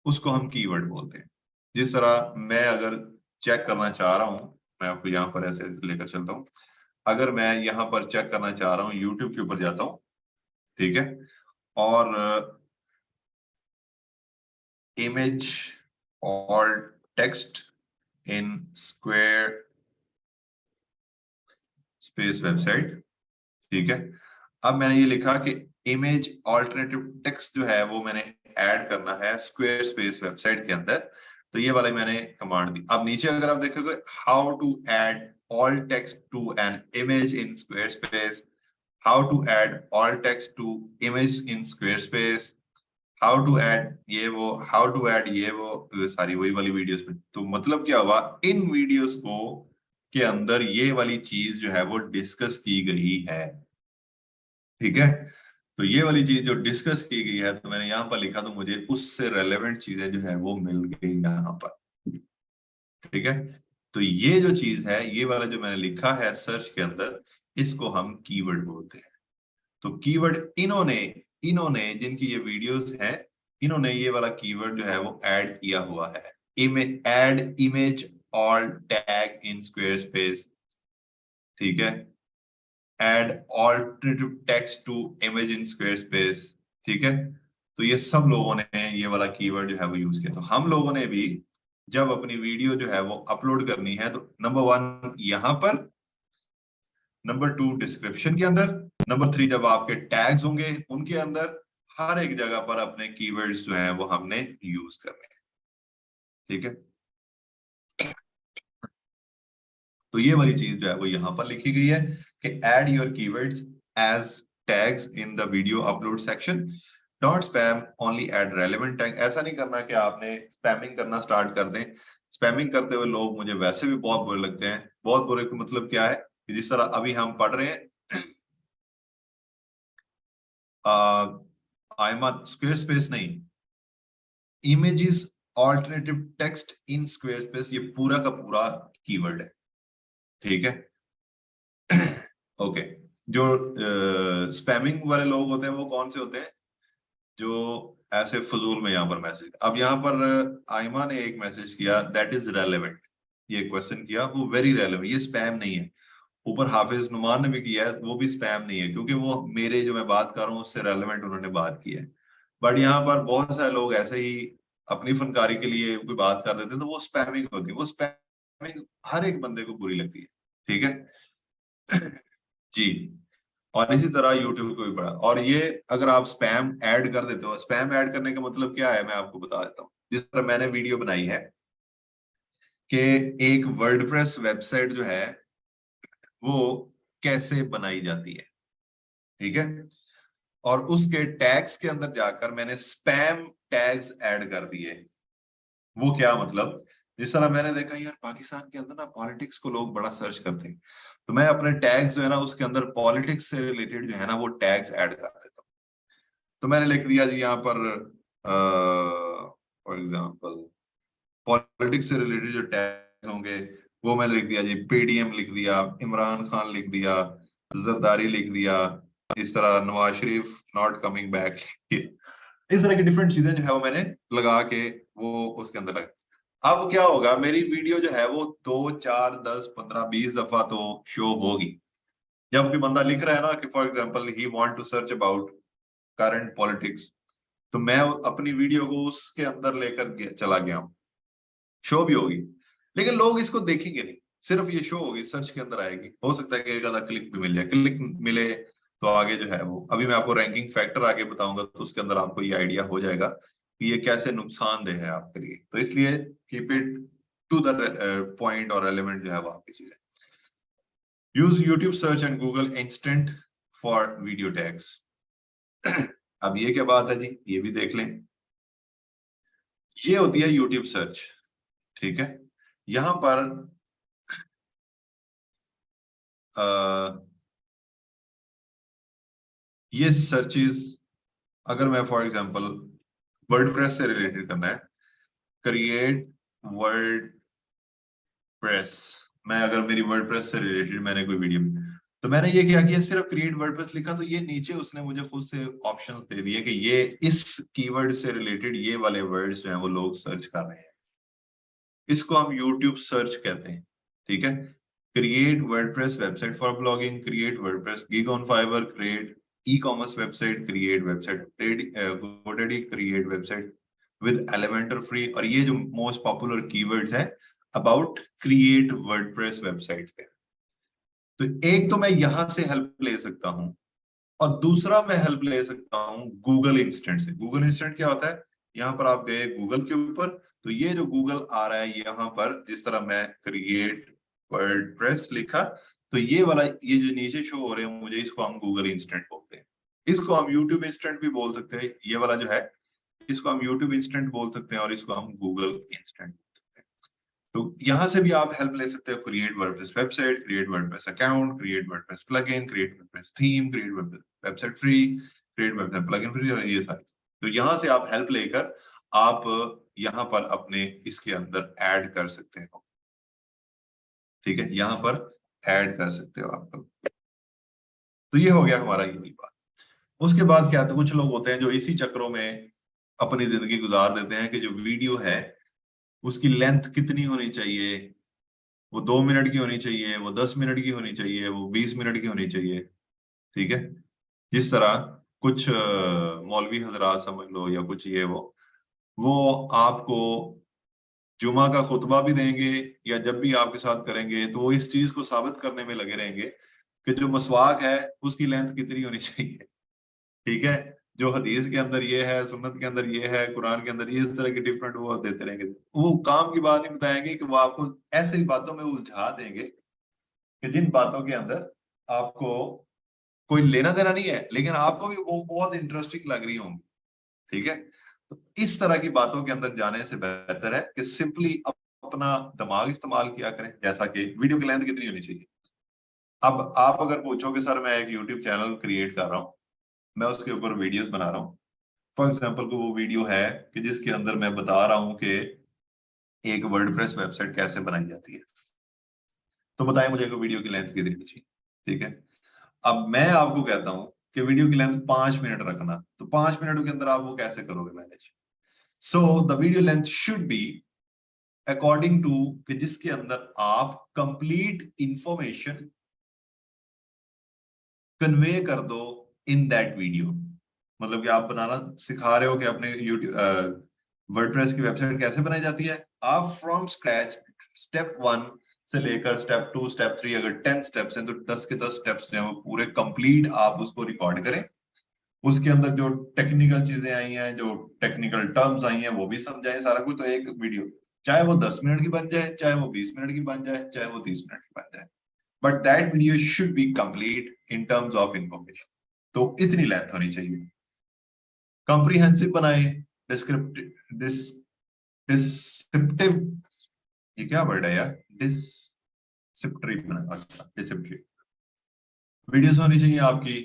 उसको हम कीवर्ड बोलते हैं। जिस तरह मैं अगर चेक करना चाह रहा हूं, मैं आपको यहाँ पर ऐसे लेकर चलता हूँ। अगर मैं यहाँ पर चेक करना चाह रहा हूँ, यूट्यूब के ऊपर जाता हूँ, ठीक है, और इमेज और text in square space website, ठीक है। अब मैंने ये लिखा कि इमेज ऑल्टरनेटिव टेक्स्ट जो है वो मैंने ऐड करना है स्क्वायर स्पेस वेबसाइट के अंदर, तो ये वाले मैंने कमांड दी। अब नीचे अगर आप देखोगे, how to add all text to an image in Squarespace, how to add all text to image in Squarespace, how to add ये वो, हाउ टू ऐड ये वो, तो सारी वही वाली वीडियोस में। तो मतलब क्या हुआ, इन वीडियोस को के अंदर ये वाली चीज जो है वो डिस्कस की गई है, ठीक है। तो ये वाली चीज जो डिस्कस की गई है, तो मैंने यहाँ पर लिखा, तो मुझे उससे रेलेवेंट चीजें जो है वो मिल गई यहाँ पर, ठीक है। तो ये जो चीज है, ये वाला जो मैंने लिखा है सर्च के अंदर, इसको हम कीवर्ड बोलते हैं। तो कीवर्ड इन्होंने इन्होंने जिनकी ये वीडियोस हैं, इन्होंने ये वाला कीवर्ड जो है वो ऐड किया हुआ है। Add image all tag in Squarespace, ठीक है। Add alternative text to image in Squarespace, ठीक है। तो ये सब लोगों ने ये वाला कीवर्ड जो है वो यूज किया। तो हम लोगों ने भी जब अपनी वीडियो जो है वो अपलोड करनी है, तो नंबर 1 यहाँ पर, नंबर 2 डिस्क्रिप्शन के अंदर, नंबर 3 जब आपके टैग्स होंगे उनके अंदर, हर एक जगह पर अपने कीवर्ड्स जो है वो हमने यूज करने हैं, ठीक है। तो ये वाली चीज जो है वो यहाँ पर लिखी गई है कि add your keywords as tags in the video upload section, don't spam, only add relevant tag. ऐसा नहीं करना कि आपने स्पैमिंग करना स्टार्ट कर दें। स्पैमिंग करते हुए लोग मुझे वैसे भी बहुत बुरे लगते हैं। बहुत बुरे का मतलब क्या है कि जिस तरह अभी हम पढ़ रहे हैं, आईमा स्क्वायर स्पेस नहीं, images alternative text in square space, ये पूरा का पूरा कीवर्ड है, ठीक है। ओके। जो स्पैमिंग वाले लोग होते हैं वो कौन से होते हैं? जो ऐसे फजूल में यहाँ पर मैसेज, अब यहाँ पर आयमा ने एक मैसेज किया दैट इज रेलेवेंट, ये क्वेश्चन किया, वो वेरी रेलेवेंट, ये स्पैम नहीं है। ऊपर हाफिज नुमान ने भी किया है, वो भी स्पैम नहीं है, क्योंकि वो मेरे जो मैं बात कर रहा हूँ उससे रेलेवेंट उन्होंने बात की है। बट यहाँ पर बहुत सारे लोग ऐसे ही अपनी फनकारी के लिए कोई बात कर देते हैं, तो वो स्पैमिंग होती है। वो स्पैमिंग हर एक बंदे को बुरी लगती है, ठीक है। जी। और इसी तरह यूट्यूब को भी पड़ा। और ये अगर आप स्पैम ऐड कर देते हो, स्पैम ऐड करने का मतलब क्या है मैं आपको बता देता हूँ। जिस तरह मैंने वीडियो बनाई है कि एक वर्डप्रेस वेबसाइट जो है वो कैसे बनाई जाती है, ठीक है। और उसके टैग्स के अंदर जाकर मैंने स्पैम टैग्स ऐड कर दिए। वो क्या मतलब, जिस तरह मैंने देखा यार पाकिस्तान के अंदर ना पॉलिटिक्स को लोग बड़ा सर्च करते हैं, तो मैं अपने टैग्स जो है ना उसके अंदर पॉलिटिक्स से रिलेटेड जो है ना वो टैग्स ऐड कर देता हूँ। तो मैंने लिख दिया जी यहाँ पर फॉर एग्जांपल पॉलिटिक्स से रिलेटेड जो टैग्स होंगे वो मैंने लिख दिया जी, पीडीएम लिख दिया, इमरान खान लिख दिया, जरदारी लिख दिया, इस तरह Nawaz Sharif not coming back, इस तरह की डिफरेंट चीजें जो है वो मैंने लगा के वो उसके अंदर लगा। अब क्या होगा, मेरी वीडियो जो है वो 2 4 10 15 20 दफा तो शो होगी। जब कोई बंदा लिख रहा है ना कि for example he want to search about current politics, तो मैं अपनी वीडियो को उसके अंदर लेकर चला गया हूँ, शो भी होगी, लेकिन लोग इसको देखेंगे नहीं, सिर्फ ये शो होगी, सर्च के अंदर आएगी। हो सकता है कि एक आधा क्लिक भी मिल जाए, क्लिक मिले तो आगे जो है वो, अभी मैं आपको रैंकिंग फैक्टर आगे बताऊंगा तो उसके अंदर आपको ये आइडिया हो जाएगा कि ये कैसे नुकसानदेह है आपके लिए। तो इसलिए keep it to the point और रेलेवेंट जो है वो आपकी चीज है। Use YouTube search and Google instant for video tags. अब ये क्या बात है जी, ये भी देख लें। ये होती है यूट्यूब सर्च, ठीक है। यहां पर ये सर्चेस, अगर मैं फॉर एग्जांपल वर्डप्रेस से रिलेटेड करना है, क्रिएट वर्डप्रेस, मैं अगर मेरी वर्डप्रेस से रिलेटेड मैंने कोई वीडियो, तो मैंने ये क्या किया, सिर्फ क्रिएट वर्डप्रेस लिखा, तो ये नीचे उसने मुझे खुद से ऑप्शंस दे दिए कि ये इस कीवर्ड से रिलेटेड ये वाले वर्ड्स जो हैं वो लोग सर्च कर रहे हैं। इसको हम यूट्यूब सर्च कहते हैं, ठीक है। Create WordPress website for blogging, create WordPress gig on Fiverr, create e commerce website, create website GoDaddy, create website with Elementor free, और ये जो मोस्ट पॉपुलर कीवर्ड्स है अबाउट क्रिएट वर्डप्रेस वेबसाइट पे। तो एक तो मैं यहां से हेल्प ले सकता हूं, और दूसरा मैं हेल्प ले सकता हूं गूगल इंस्टेंट से। गूगल इंस्टेंट क्या होता है, यहाँ पर आप गए गूगल के ऊपर, तो ये जो गूगल आ रहा है यहाँ पर, जिस तरह मैं क्रिएट वर्डप्रेस लिखा, तो ये वाला ये जो नीचे शो हो रहे हैं मुझे, इसको हम गूगल इंस्टेंट बोलते हैं। इसको हम यूट्यूब इंस्टेंट भी बोल सकते हैं, ये वाला जो है इसको हम यूट्यूब इंस्टेंट बोल सकते हैं, और इसको हम गूगल इंस्टेंट बोल सकते हैं। तो यहां से भी आप हेल्प ले सकते हो, create WordPress website, create WordPress account, create WordPress plugin, create WordPress theme, create WordPress website free, create WordPress plugin free, और ये सारी। तो यहां से आप हेल्प लेकर आप यहां पर अपने इसके अंदर ऐड कर सकते हो, ठीक है, यहां पर ऐड कर सकते हो आप लोग। तो ये हो गया हमारा ये बात। उसके बाद क्या, तो कुछ लोग होते हैं जो इसी चक्रों में अपनी जिंदगी गुजार देते हैं कि जो वीडियो है उसकी लेंथ कितनी होनी चाहिए, वो 2 मिनट की होनी चाहिए, वो 10 मिनट की होनी चाहिए, वो 20 मिनट की होनी चाहिए, ठीक है। जिस तरह कुछ मौलवी हजरात समझ लो, या कुछ ये वो आपको जुमा का खुतबा भी देंगे, या जब भी आपके साथ करेंगे तो वो इस चीज को साबित करने में लगे रहेंगे कि जो मसवाक है उसकी लेंथ कितनी होनी चाहिए, ठीक है। जो हदीस के अंदर ये है, सुन्नत के अंदर ये है, कुरान के अंदर ये, इस तरह के डिफरेंट वो देते रहेंगे। वो काम की बात नहीं बताएंगे कि वो आपको ऐसी बातों में उलझा देंगे कि जिन बातों के अंदर आपको कोई लेना देना नहीं है, लेकिन आपको भी वो बहुत इंटरेस्टिंग लग रही होंगी, ठीक है। तो इस तरह की बातों के अंदर जाने से बेहतर है कि सिंपली अपना दिमाग इस्तेमाल किया करें, जैसा कि वीडियो की लेंथ कितनी होनी चाहिए। अब आप अगर पूछोगे सर मैं एक यूट्यूब चैनल क्रिएट कर रहा हूँ, मैं उसके ऊपर वीडियोस बना रहा हूँ, फॉर एग्जाम्पल को वो वीडियो है कि जिसके अंदर मैं बता रहा हूँ कि एक वर्डप्रेस वेबसाइट कैसे बनाई जाती है, तो बताएं मुझे को वीडियो की लेंथ कितनी चाहिए, ठीक है। अब मैं आपको कहता हूं कि वीडियो की लेंथ 5 मिनट रखना, तो 5 मिनट के अंदर आप वो कैसे करोगे manage. So the video length should be according to कि जिसके अंदर आप कंप्लीट इंफॉर्मेशन कन्वे कर दो इन दैट वीडियो। मतलब कि आप बनाना सिखा रहे हो कि अपने यूट्यूब वर्डप्रेस की वेबसाइट कैसे बनाई जाती है, आप फ्रॉम स्क्रैच स्टेप 1 से लेकर स्टेप 2 स्टेप 3, अगर 10 स्टेप्स हैं तो 10 के 10 स्टेप्स जो है वो पूरे कंप्लीट आप उसको रिकॉर्ड करें। उसके अंदर जो टेक्निकल चीजें आई हैं, जो टेक्निकल टर्म्स आई हैं, वो भी समझाएं सारा कुछ। तो एक वीडियो चाहे वो 10 मिनट की बन जाए, चाहे वो 20 मिनट की बन जाए, चाहे वो 30 मिनट की बन जाए, but that video should be complete in terms of information. तो इतनी लेंथ होनी चाहिए। कॉम्प्रिहेंसिव बनाए, डिस्क्रिप्टिव, डिस्क्रिप्टिव, ये क्या वर्ड है यार, डिस्क्रिप्टिव बनाए, अच्छा डिस्क्रिप्टिव वीडियोस होनी चाहिए आपकी।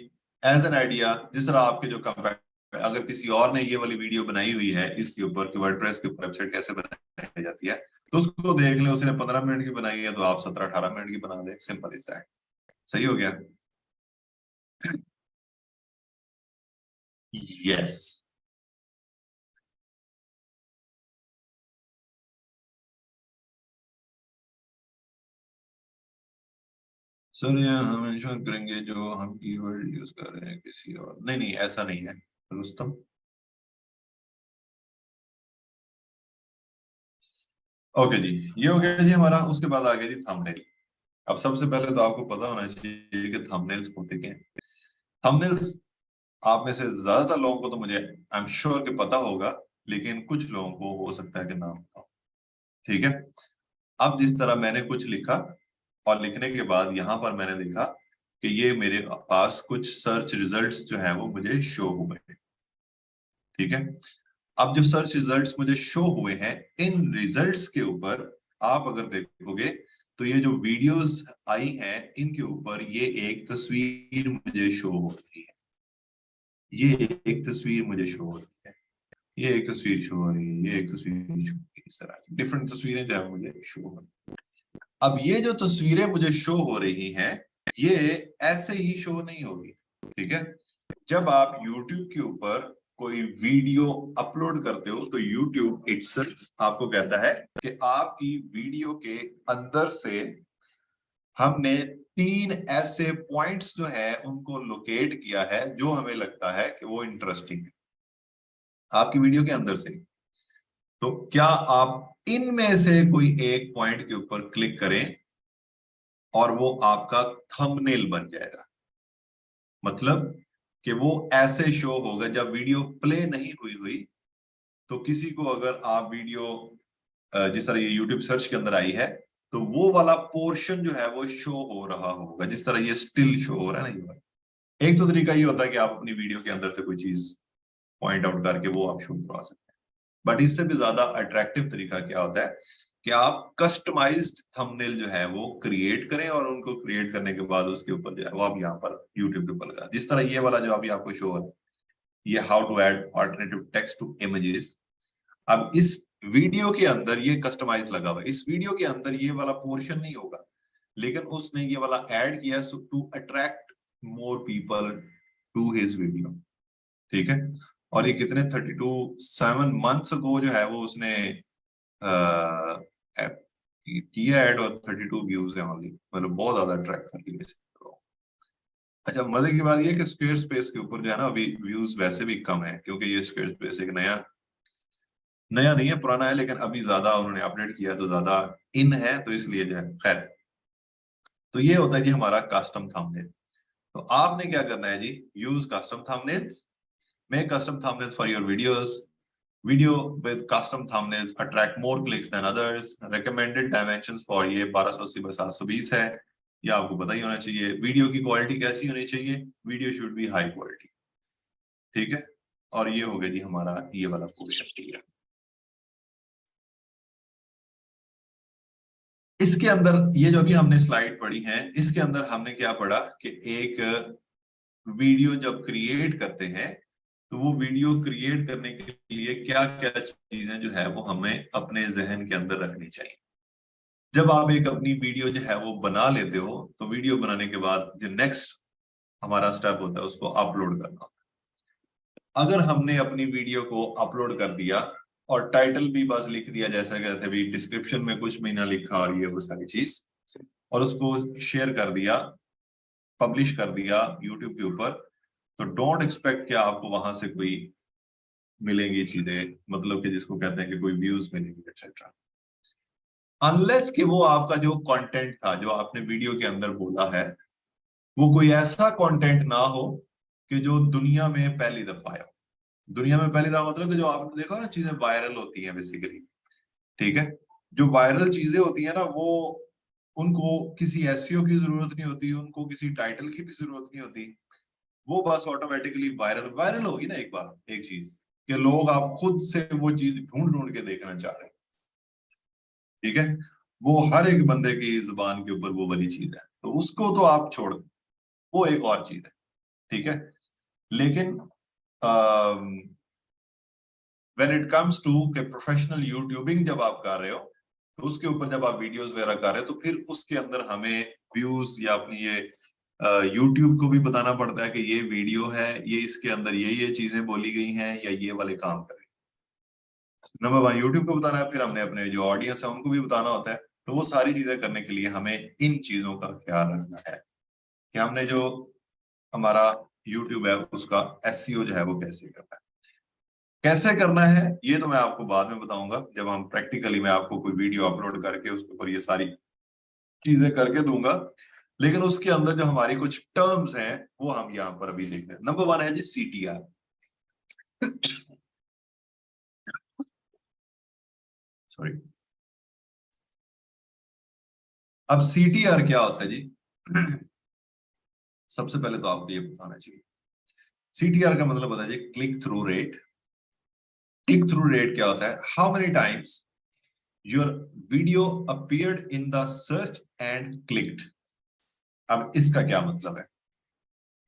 एज एन आइडिया, जिस तरह आपके जो अगर किसी और ने ये वाली वीडियो बनाई हुई है इसके ऊपर कि वर्डप्रेस की वेबसाइट कैसे बनाई जाती है, तो उसको देख लें, उसने 15 मिनट की बनाई है तो आप 17-18 मिनट की बना दें, सिंपल इज दैट। सही हो गया। यस। सर ये हम इंश्योर करेंगे जो हम कीवर्ड यूज कर रहे हैं किसी और, नहीं नहीं ऐसा नहीं है रुस्तम। ओके जी, ये हो गया जी हमारा। उसके बाद आ गया जी थंबनेल। अब सबसे पहले तो आपको पता होना चाहिए कि थंबनेल्स होते क्या हैं। थंबनेल्स आप में से ज्यादातर लोगों को तो मुझे आई एम श्योर कि पता होगा, लेकिन कुछ लोगों को हो सकता है कि ना पता हो, ठीक है। अब जिस तरह मैंने कुछ लिखा, और लिखने के बाद यहाँ पर मैंने लिखा कि ये मेरे पास कुछ सर्च रिजल्ट्स जो है वो मुझे शो हो गए, ठीक है। अब जो सर्च रिजल्ट्स मुझे शो हुए हैं, इन रिजल्ट्स के ऊपर आप अगर देखोगे तो ये जो वीडियोस आई हैं इनके ऊपर ये एक तस्वीर मुझे शो हो रही है, ये एक तस्वीर मुझे शो हो रही है, ये एक तस्वीर शो हो रही है, ये एक तस्वीर शो हो रही है, इस तरह डिफरेंट तस्वीरें जो है मुझे शो हो रही है। अब ये जो तस्वीरें मुझे शो हो रही हैं ये ऐसे ही शो नहीं होगी, ठीक है। जब आप YouTube के ऊपर कोई वीडियो अपलोड करते हो तो YouTube इटसेल्फ आपको कहता है कि आपकी वीडियो के अंदर से हमने 3 ऐसे पॉइंट्स जो है उनको लोकेट किया है जो हमें लगता है कि वो इंटरेस्टिंग है आपकी वीडियो के अंदर से। तो क्या आप इनमें से कोई एक पॉइंट के ऊपर क्लिक करें और वो आपका थंबनेल बन जाएगा, मतलब कि वो ऐसे शो होगा जब वीडियो प्ले नहीं हुई हुई तो किसी को अगर आप वीडियो जिस तरह ये यूट्यूब सर्च के अंदर आई है तो वो वाला पोर्शन जो है वो शो हो रहा होगा, जिस तरह ये स्टिल शो हो रहा है ना ये वाला। एक तो तरीका ये होता है कि आप अपनी वीडियो के अंदर से कोई चीज पॉइंट आउट करके वो आप शो करवा सकते हैं, बट इससे भी ज्यादा अट्रैक्टिव तरीका क्या होता है कि आप कस्टमाइज्ड थंबनेल जो है वो क्रिएट करें और उनको क्रिएट करने के बाद उसके ऊपर जो है वो आप यहाँ पर यूट्यूब के ऊपर लगा, जिस तरह ये वाला जो अभी आपको शो हो रहा है ये how to add alternative text to images. अब इस वीडियो के अंदर ये कस्टमाइज लगा हुआ है, इस वीडियो के अंदर ये वाला पोर्शन नहीं होगा लेकिन उसने ये वाला ऐड किया to attract more people to his video, ठीक है। और ये कितने 7 मंथ्स अगो जो है वो उसने किया ऐड और 32 व्यूज है ओनली, मतलब बहुत ज्यादा अट्रैक्ट कर लिया इसे। अच्छा मजे की बात ये है कि स्क्वायर स्पेस के ऊपर जो है ना अभी व्यूज वैसे भी कम है क्योंकि ये स्क्वायर स्पेस एक नया नया नहीं है, पुराना है, लेकिन अभी ज्यादा उन्होंने अपडेट किया तो ज्यादा इन है तो इसलिए जो है खैर। तो ये होता है जी हमारा कस्टम थंबनेल। तो आपने क्या करना है जी, use custom thumbnails, make custom thumbnails for your videos, video with custom thumbnails attract more clicks than others, recommended dimensions for ये 1280 बाय 720 है, ये आपको पता ही होना चाहिए। वीडियो की क्वालिटी कैसी होनी चाहिए, video should be high quality, ठीक है। और ये हो गया जी हमारा ये वाला पोर्शन क्लियर। इसके अंदर ये जो अभी हमने स्लाइड पढ़ी है इसके अंदर हमने क्या पढ़ा कि एक वीडियो जब क्रिएट करते हैं तो वो वीडियो क्रिएट करने के लिए क्या क्या चीजें जो है वो हमें अपने जहन के अंदर रखनी चाहिए। जब आप एक अपनी वीडियो जो है वो बना लेते हो तो वीडियो बनाने के बाद जो नेक्स्ट हमारा स्टेप होता है उसको अपलोड करना। अगर हमने अपनी वीडियो को अपलोड कर दिया और टाइटल भी बस लिख दिया जैसा कहते भी डिस्क्रिप्शन में कुछ महीना लिखा और ये वो सारी चीज और उसको शेयर कर दिया, पब्लिश कर दिया यूट्यूब के ऊपर, तो डोंट एक्सपेक्ट कि आपको वहां से कोई मिलेंगी चीजें, मतलब कि जिसको कहते हैं कि कोई व्यूज मिलेंगे एक्सेट्रा, अनलेस कि वो आपका जो कंटेंट था जो आपने वीडियो के अंदर बोला है वो कोई ऐसा कंटेंट ना हो कि जो दुनिया में पहली दफा आया। दुनिया में पहली दफा मतलब कि जो आपने देखा ना चीजें वायरल होती हैं बेसिकली, ठीक है। जो वायरल चीजें होती है ना वो उनको किसी एसईओ की जरूरत नहीं होती, उनको किसी टाइटल की भी जरूरत नहीं होती, वो बस ऑटोमेटिकली वायरल वायरल होगी ना एक बार एक चीज कि लोग आप खुद से वो चीज ढूंढ ढूंढ के देखना चाह रहे हैं, ठीक है। वो हर एक बंदे की जुबान के ऊपर वो वाली चीज है तो उसको तो आप छोड़ दो, वो एक और चीज है, ठीक है। लेकिन व्हेन इट कम्स टू के प्रोफेशनल यूट्यूबिंग जब आप कर रहे हो तो उसके ऊपर जब आप वीडियोस वगैरह कर रहे हो तो फिर उसके अंदर हमें व्यूज या अपनी ये यूट्यूब को भी बताना पड़ता है कि ये वीडियो है, ये इसके अंदर ये चीजें बोली गई हैं या ये वाले काम करें। नंबर वन यूट्यूब को बताना है, फिर हमने अपने जो ऑडियंस है उनको भी बताना होता है। तो वो सारी चीजें करने के लिए हमें इन चीजों का ख्याल रखना है कि हमने जो हमारा यूट्यूब है उसका एसईओ जो है वो कैसे करना है। कैसे करना है ये तो मैं आपको बाद में बताऊंगा जब हम प्रैक्टिकली मैं आपको कोई वीडियो अपलोड करके उसके ऊपर ये सारी चीजें करके दूंगा। लेकिन उसके अंदर जो हमारी कुछ टर्म्स हैं वो हम यहाँ पर अभी देख रहे हैं। नंबर वन है जी सीटीआर। सॉरी, अब सीटीआर क्या होता है जी? सबसे पहले तो आपको ये बताना चाहिए सीटीआर का मतलब होता है जी click through rate, click through rate क्या होता है, how many times your video appeared in the search and clicked. अब इसका क्या मतलब है,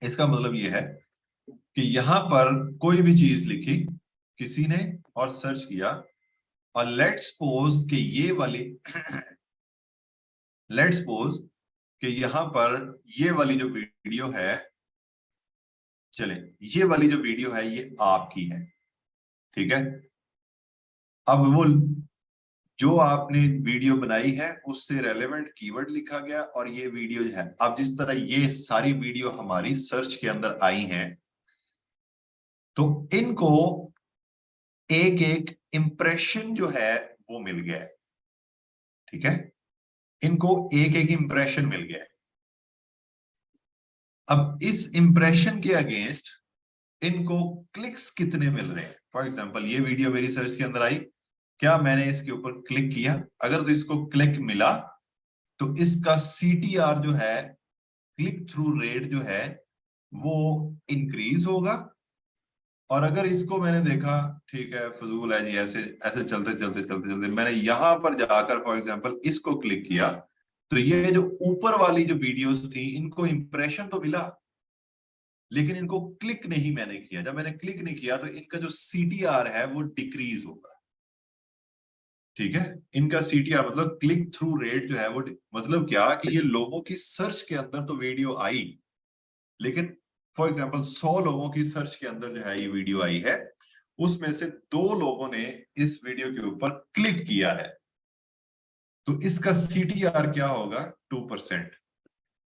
इसका मतलब ये है कि यहां पर कोई भी चीज लिखी किसी ने और सर्च किया, और लेट्स सपोज कि ये वाली लेट्स सपोज कि यहां पर ये वाली जो वीडियो है, चले ये वाली जो वीडियो है ये आपकी है, ठीक है। अब वो जो आपने वीडियो बनाई है उससे रेलेवेंट कीवर्ड लिखा गया और ये वीडियो है। अब जिस तरह ये सारी वीडियो हमारी सर्च के अंदर आई हैं, तो इनको एक एक इंप्रेशन जो है वो मिल गया है, ठीक है। इनको एक एक इंप्रेशन मिल गया है। अब इस इंप्रेशन के अगेंस्ट इनको क्लिक्स कितने मिल रहे हैं। फॉर एग्जांपल ये वीडियो मेरी सर्च के अंदर आई, क्या मैंने इसके ऊपर क्लिक किया, अगर तो इसको क्लिक मिला तो इसका सीटीआर जो है, क्लिक थ्रू रेट जो है वो इंक्रीज होगा। और अगर इसको मैंने देखा ठीक है फजूल है जी, ऐसे ऐसे चलते चलते चलते चलते मैंने यहां पर जाकर फॉर एग्जांपल इसको क्लिक किया, तो ये जो ऊपर वाली जो वीडियोस थी इनको इंप्रेशन तो मिला, लेकिन इनको क्लिक नहीं मैंने किया। जब मैंने क्लिक नहीं किया तो इनका जो सीटीआर है वो डिक्रीज होगा, ठीक है। इनका सीटीआर मतलब क्लिक थ्रू रेट जो है वो मतलब क्या कि ये लोगों की सर्च के अंदर तो वीडियो आई, लेकिन फॉर एग्जांपल 100 लोगों की सर्च के अंदर जो है ये वीडियो आई है, उसमें से 2 लोगों ने इस वीडियो के ऊपर क्लिक किया है, तो इसका सीटीआर क्या होगा 2%।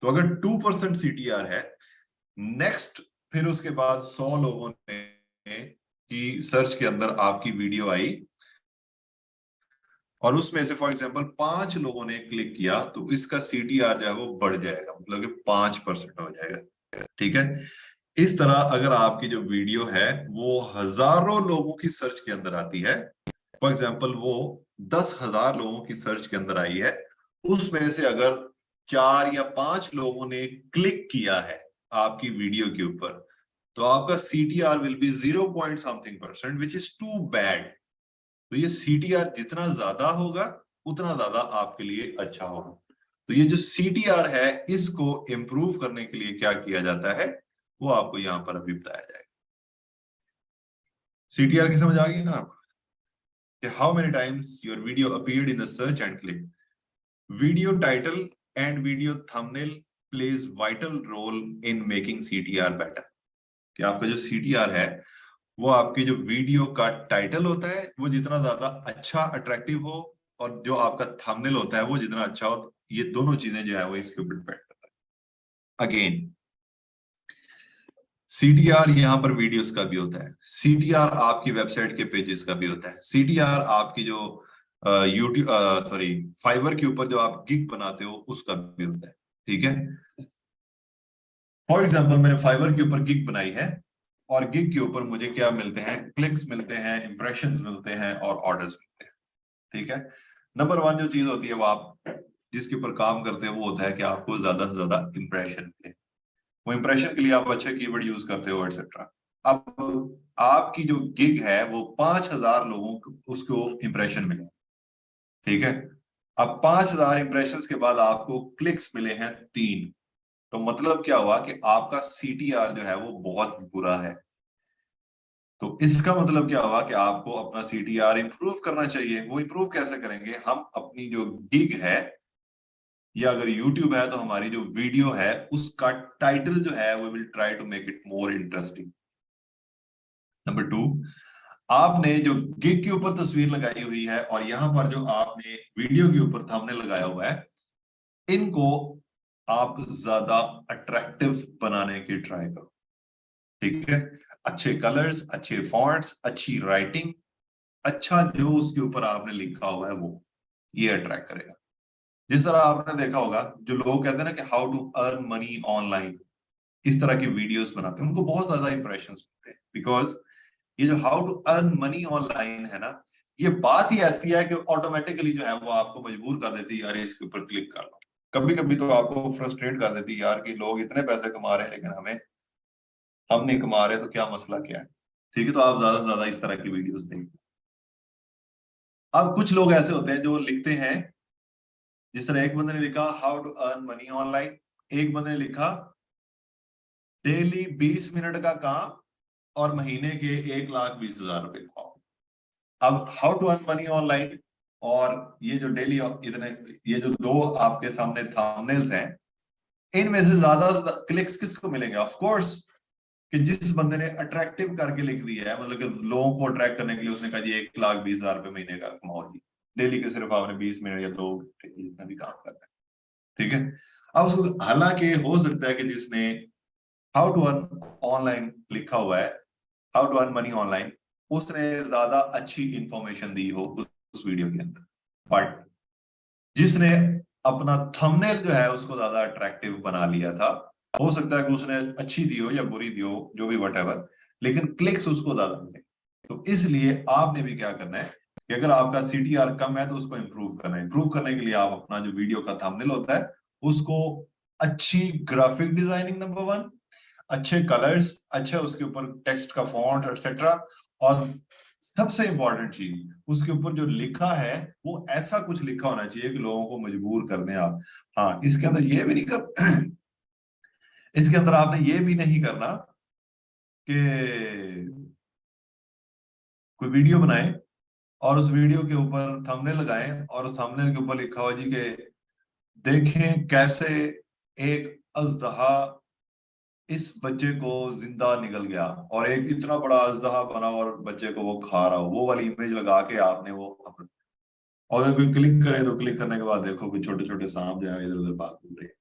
तो अगर 2% सीटीआर है, नेक्स्ट फिर उसके बाद 100 लोगों ने की सर्च के अंदर आपकी वीडियो आई और उसमें से फॉर एग्जांपल 5 लोगों ने क्लिक किया, तो इसका सीटीआर जो है वो बढ़ जाएगा, मतलब कि 5% हो जाएगा, ठीक है। इस तरह अगर आपकी जो वीडियो है वो हजारों लोगों की सर्च के अंदर आती है, फॉर एग्जांपल वो 10,000 लोगों की सर्च के अंदर आई है, उसमें से अगर 4 या 5 लोगों ने क्लिक किया है आपकी वीडियो के ऊपर, तो आपका CTR will be 0 point something percent, which is too bad. तो ये सीटीआर जितना ज्यादा होगा उतना ज्यादा आपके लिए अच्छा होगा। तो ये जो सीटीआर है इसको इंप्रूव करने के लिए क्या किया जाता है वो आपको यहां पर अभी बताया जाएगा। सीटीआर की समझ आ गई ना आपको, कि how many times your video appeared in the search and click. Video title and video thumbnail plays vital role in making CTR better. कि आपका जो सीटीआर है वो आपकी जो वीडियो का टाइटल होता है वो जितना ज्यादा अच्छा अट्रैक्टिव हो, और जो आपका थंबनेल होता है वो जितना अच्छा हो, ये दोनों चीजें जो है वो इसके ऊपर डिपेंड करता है। अगेन सीटीआर यहाँ पर वीडियोस का भी होता है, सीटीआर आपकी वेबसाइट के पेजेस का भी होता है, सीटीआर आपकी जो यूट्यूब सॉरी फाइवर के ऊपर जो आप गिग बनाते हो उसका भी होता है, ठीक है। फॉर एग्जांपल मैंने फाइवर के ऊपर गिग बनाई है और गिग के ऊपर मुझे क्या मिलते हैं, क्लिक्स मिलते हैं, इंप्रेशंस मिलते हैं और ऑर्डर्स मिलते हैं, ठीक है। नंबर 1 जो चीज होती है वो आप जिसके ऊपर काम करते हैं वो होता है कि आपको ज्यादा से ज्यादा इंप्रेशन मिले। वो इंप्रेशन के लिए आप अच्छे कीवर्ड यूज करते हो एटसेट्रा। अब आपकी जो गिग है वो 5,000 लोगों को उसको इंप्रेशन मिले, ठीक है। अब 5,000 इंप्रेशन के बाद आपको क्लिक्स मिले हैं 3, तो मतलब क्या हुआ कि आपका सीटीआर जो है वो बहुत बुरा है। तो इसका मतलब क्या हुआ कि आपको अपना सीटीआर इंप्रूव करना चाहिए। वो इंप्रूव कैसे करेंगे, हम अपनी जो गिग है या अगर यूट्यूब है तो हमारी जो वीडियो है उसका टाइटल जो है वो will try to make it more interesting. Number 2, आपने जो गिग के ऊपर तस्वीर लगाई हुई है और यहाँ पर जो आपने वीडियो के ऊपर थंबनेल लगाया हुआ है, इनको आप ज्यादा अट्रैक्टिव बनाने की ट्राई करो, ठीक है। अच्छे कलर्स, अच्छे फॉन्ट्स, अच्छी राइटिंग, अच्छा जो उसके ऊपर आपने लिखा हुआ है वो ये अट्रैक्ट करेगा। जिस तरह आपने देखा होगा जो लोग कहते हैं ना कि how to earn money online, इस तरह की वीडियोस बनाते हैं, उनको बहुत ज्यादा इंप्रेशंस मिलते हैं, बिकॉज ये जो how to earn money online है ना, ये बात ही ऐसी है कि ऑटोमेटिकली जो है वो आपको मजबूर कर देती है यार इसके ऊपर क्लिक कर लो। कभी कभी तो आपको फ्रस्ट्रेट कर देती है यार कि लोग इतने पैसे कमा रहे हैं लेकिन हम नहीं कमा रहे, तो क्या मसला क्या है। ठीक है, तो आप ज्यादा से ज्यादा इस तरह की वीडियोस देखें। अब कुछ लोग ऐसे होते हैं जो लिखते हैं, जिस तरह एक बंदे ने लिखा how to earn money online, एक बंदे ने लिखा डेली 20 मिनट का काम और महीने के 1,20,000 रुपए कमाओ। अब how to earn money online और ये जो डेली इतने, ये जो दो आपके सामने थंबनेल्स हैं, इनमें से ज्यादा क्लिक्स किसको मिलेंगे? ऑफ कोर्स कि जिस बंदे ने अट्रैक्टिव करके लिख दिया है, मतलब कि लोगों को अट्रैक्ट करने के लिए उसने कहा जी 1,20,000 रुपए महीने का कमाओ जी, डेली के सिर्फ आपने 20 मिनट या 2 जितना भी काम करना है, ठीक है। अब उसको, हालांकि हो सकता है कि जिसने हाउ टू अर्न ऑनलाइन लिखा हुआ है, how to earn money online, उसने ज्यादा अच्छी इंफॉर्मेशन दी हो उस वीडियो के अंदर, बट जिसने अपना थंबनेल जो है उसको ज्यादा अट्रैक्टिव बना लिया था, हो सकता है कि उसने अच्छी दी हो या बुरी दी हो, जो भी वट, लेकिन क्लिक्स उसको ज्यादा मिले। तो इसलिए आपने भी क्या करना है कि अगर आपका सीटीआर कम है तो उसको इंप्रूव करना है। इंप्रूव करने के लिए आप अपना जो वीडियो का थंबनेल होता है उसको अच्छी ग्राफिक डिजाइनिंग, नंबर वन, अच्छे कलर्स, अच्छे उसके ऊपर टेक्स्ट का फॉन्ट एक्सेट्रा, और सबसे इंपॉर्टेंट चीज उसके ऊपर जो लिखा है वो ऐसा कुछ लिखा होना चाहिए कि लोगों को मजबूर कर दें आप। हाँ, इसके अंदर ये भी नहीं कर इसके अंदर आपने ये भी नहीं करना कि कोई वीडियो बनाए और उस वीडियो के ऊपर थंबनेल लगाएं और उस थंबनेल के ऊपर लिखा हो जी कि देखें कैसे एक अजदहा इस बच्चे को जिंदा निकल गया, और एक इतना बड़ा अजदहा बना और बच्चे को वो खा रहा हो, वो वाली इमेज लगा के आपने वो और अगर कोई क्लिक करे तो क्लिक करने के बाद देखो कि छोटे छोटे सांप जो है इधर उधर भाग घूम रहे हैं।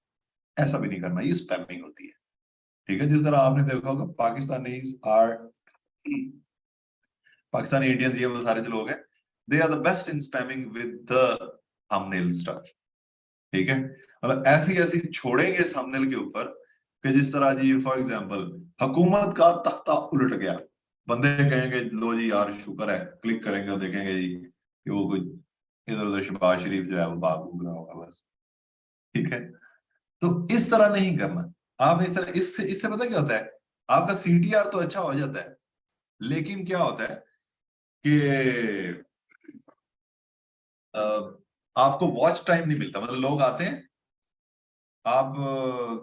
ऐसा भी नहीं करना, ये स्पैमिंग होती है, ठीक है। जिस तरह आपने देखा होगा पाकिस्तानी आर पाकिस्तानी इंडियंस, ये वो सारे जो लोग हैं, they are the best in spamming with the thumbnail stuff, ठीक है। मतलब ऐसी ऐसी छोड़ेंगे थंबनेल के ऊपर कि जिस तरह जी फॉर एग्जांपल हुकूमत का तख्ता उलट गया, बंदे कहेंगे लो जी यार शुक्र है, क्लिक करेंगे देखेंगे जी कि वो कोई इधर उधर शहबाज शरीफ जो है वो बाग घूम रहा होगा बस, ठीक है। तो इस तरह नहीं करना आपने, इस तरह, इससे इससे पता क्या होता है, आपका सीटीआर तो अच्छा हो जाता है, लेकिन क्या होता है कि आपको वॉच टाइम नहीं मिलता। मतलब लोग आते हैं, आप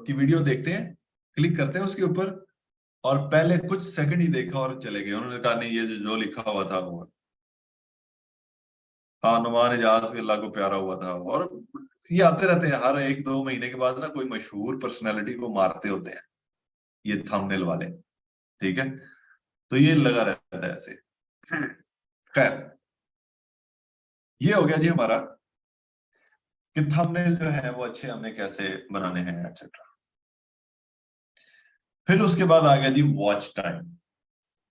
की वीडियो देखते हैं, क्लिक करते हैं उसके ऊपर, और पहले कुछ सेकंड ही देखा और चले गए, उन्होंने कहा नहीं ये जो लिखा हुआ था वो हाँ, नुमान इजाज भी अल्लाह को प्यारा हुआ था। और ये आते रहते हैं, हर 1-2 महीने के बाद ना कोई मशहूर पर्सनैलिटी को मारते होते हैं ये थंबनेल वाले, ठीक है। तो ये लगा रहता है ऐसे। खैर, ये हो गया जी हमारा कि थंबनेल जो है वो अच्छे हमने कैसे बनाने हैं एक्सेट्रा। फिर उसके बाद आ गया जी watch time.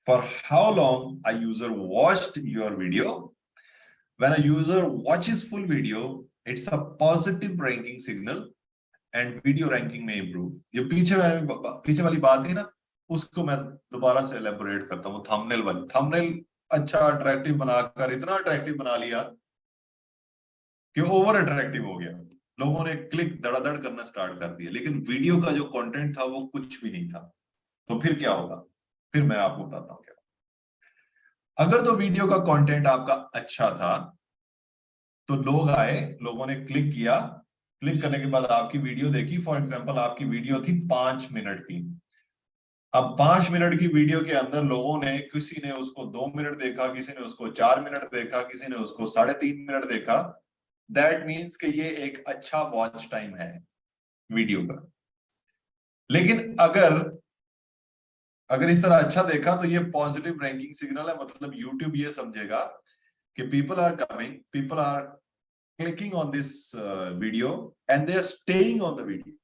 For how long a user watched your video. When a user watches full video, it's a positive ranking signal and video ranking में इंप्रूव। ये पीछे वाली बात है ना, उसको मैं दोबारा से एलेबोरेट करता हूँ। थंबनेल वाली, थंबनेल अच्छा अट्रैक्टिव बनाकर इतना अट्रैक्टिव बना लिया कि ओवर अट्रैक्टिव हो गया, लोगों ने क्लिक धड़ाधड़ करना स्टार्ट कर दिया, लेकिन वीडियो का जो कंटेंट था वो कुछ भी नहीं था। तो फिर क्या होगा, फिर मैं आपको बताता हूँ क्या। अगर तो वीडियो का कंटेंट आपका अच्छा था तो लोग आए, लोगों ने क्लिक किया, क्लिक करने के बाद आपकी वीडियो देखी। फॉर एग्जांपल आपकी वीडियो थी 5 मिनट की। अब 5 मिनट की वीडियो के अंदर लोगों ने, किसी ने उसको 2 मिनट देखा, किसी ने उसको 4 मिनट देखा, किसी ने उसको 3.5 मिनट देखा। दैट मीन्स कि ये एक अच्छा वॉच टाइम है वीडियो का। लेकिन अगर अगर इस तरह अच्छा देखा तो ये पॉजिटिव रैंकिंग सिग्नल है, मतलब यूट्यूब ये समझेगा कि people are coming, people are clicking on this video and they are staying on the video.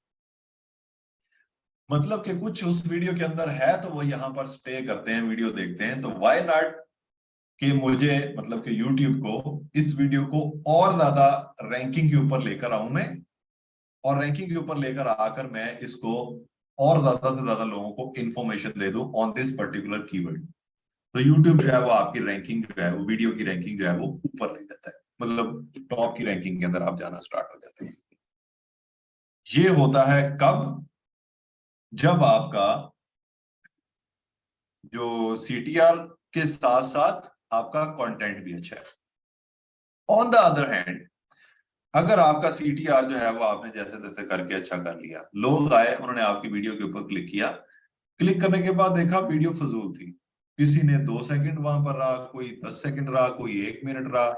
मतलब कि कुछ उस वीडियो के अंदर है तो वो यहाँ पर स्टे करते हैं, वीडियो देखते हैं। तो व्हाई नॉट कि मुझे, मतलब कि यूट्यूब को इस वीडियो को और ज्यादा रैंकिंग के ऊपर लेकर आऊं मैं, और रैंकिंग के ऊपर लेकर आकर मैं इसको और ज्यादा से ज्यादा लोगों को इंफॉर्मेशन दे दूं ऑन दिस पर्टिकुलर कीवर्ड। तो यूट्यूब जो है वो आपकी रैंकिंग जो है, वो वीडियो की रैंकिंग जो है वो ऊपर ले जाता है, मतलब टॉप की रैंकिंग के अंदर आप जाना स्टार्ट हो जाते हैं। ये होता है कब, जब आपका जो सीटीआर के साथ साथ आपका कंटेंट भी अच्छा है। ऑन द अदर हैंड, अगर आपका सीटीआर जो है वो आपने जैसे तैसे करके अच्छा कर लिया, लोग आए, उन्होंने आपकी वीडियो के ऊपर क्लिक किया, क्लिक करने के बाद देखा वीडियो फजूल थी, किसी ने 2 सेकंड वहां पर रहा, कोई 10 सेकंड रहा, कोई 1 मिनट रहा,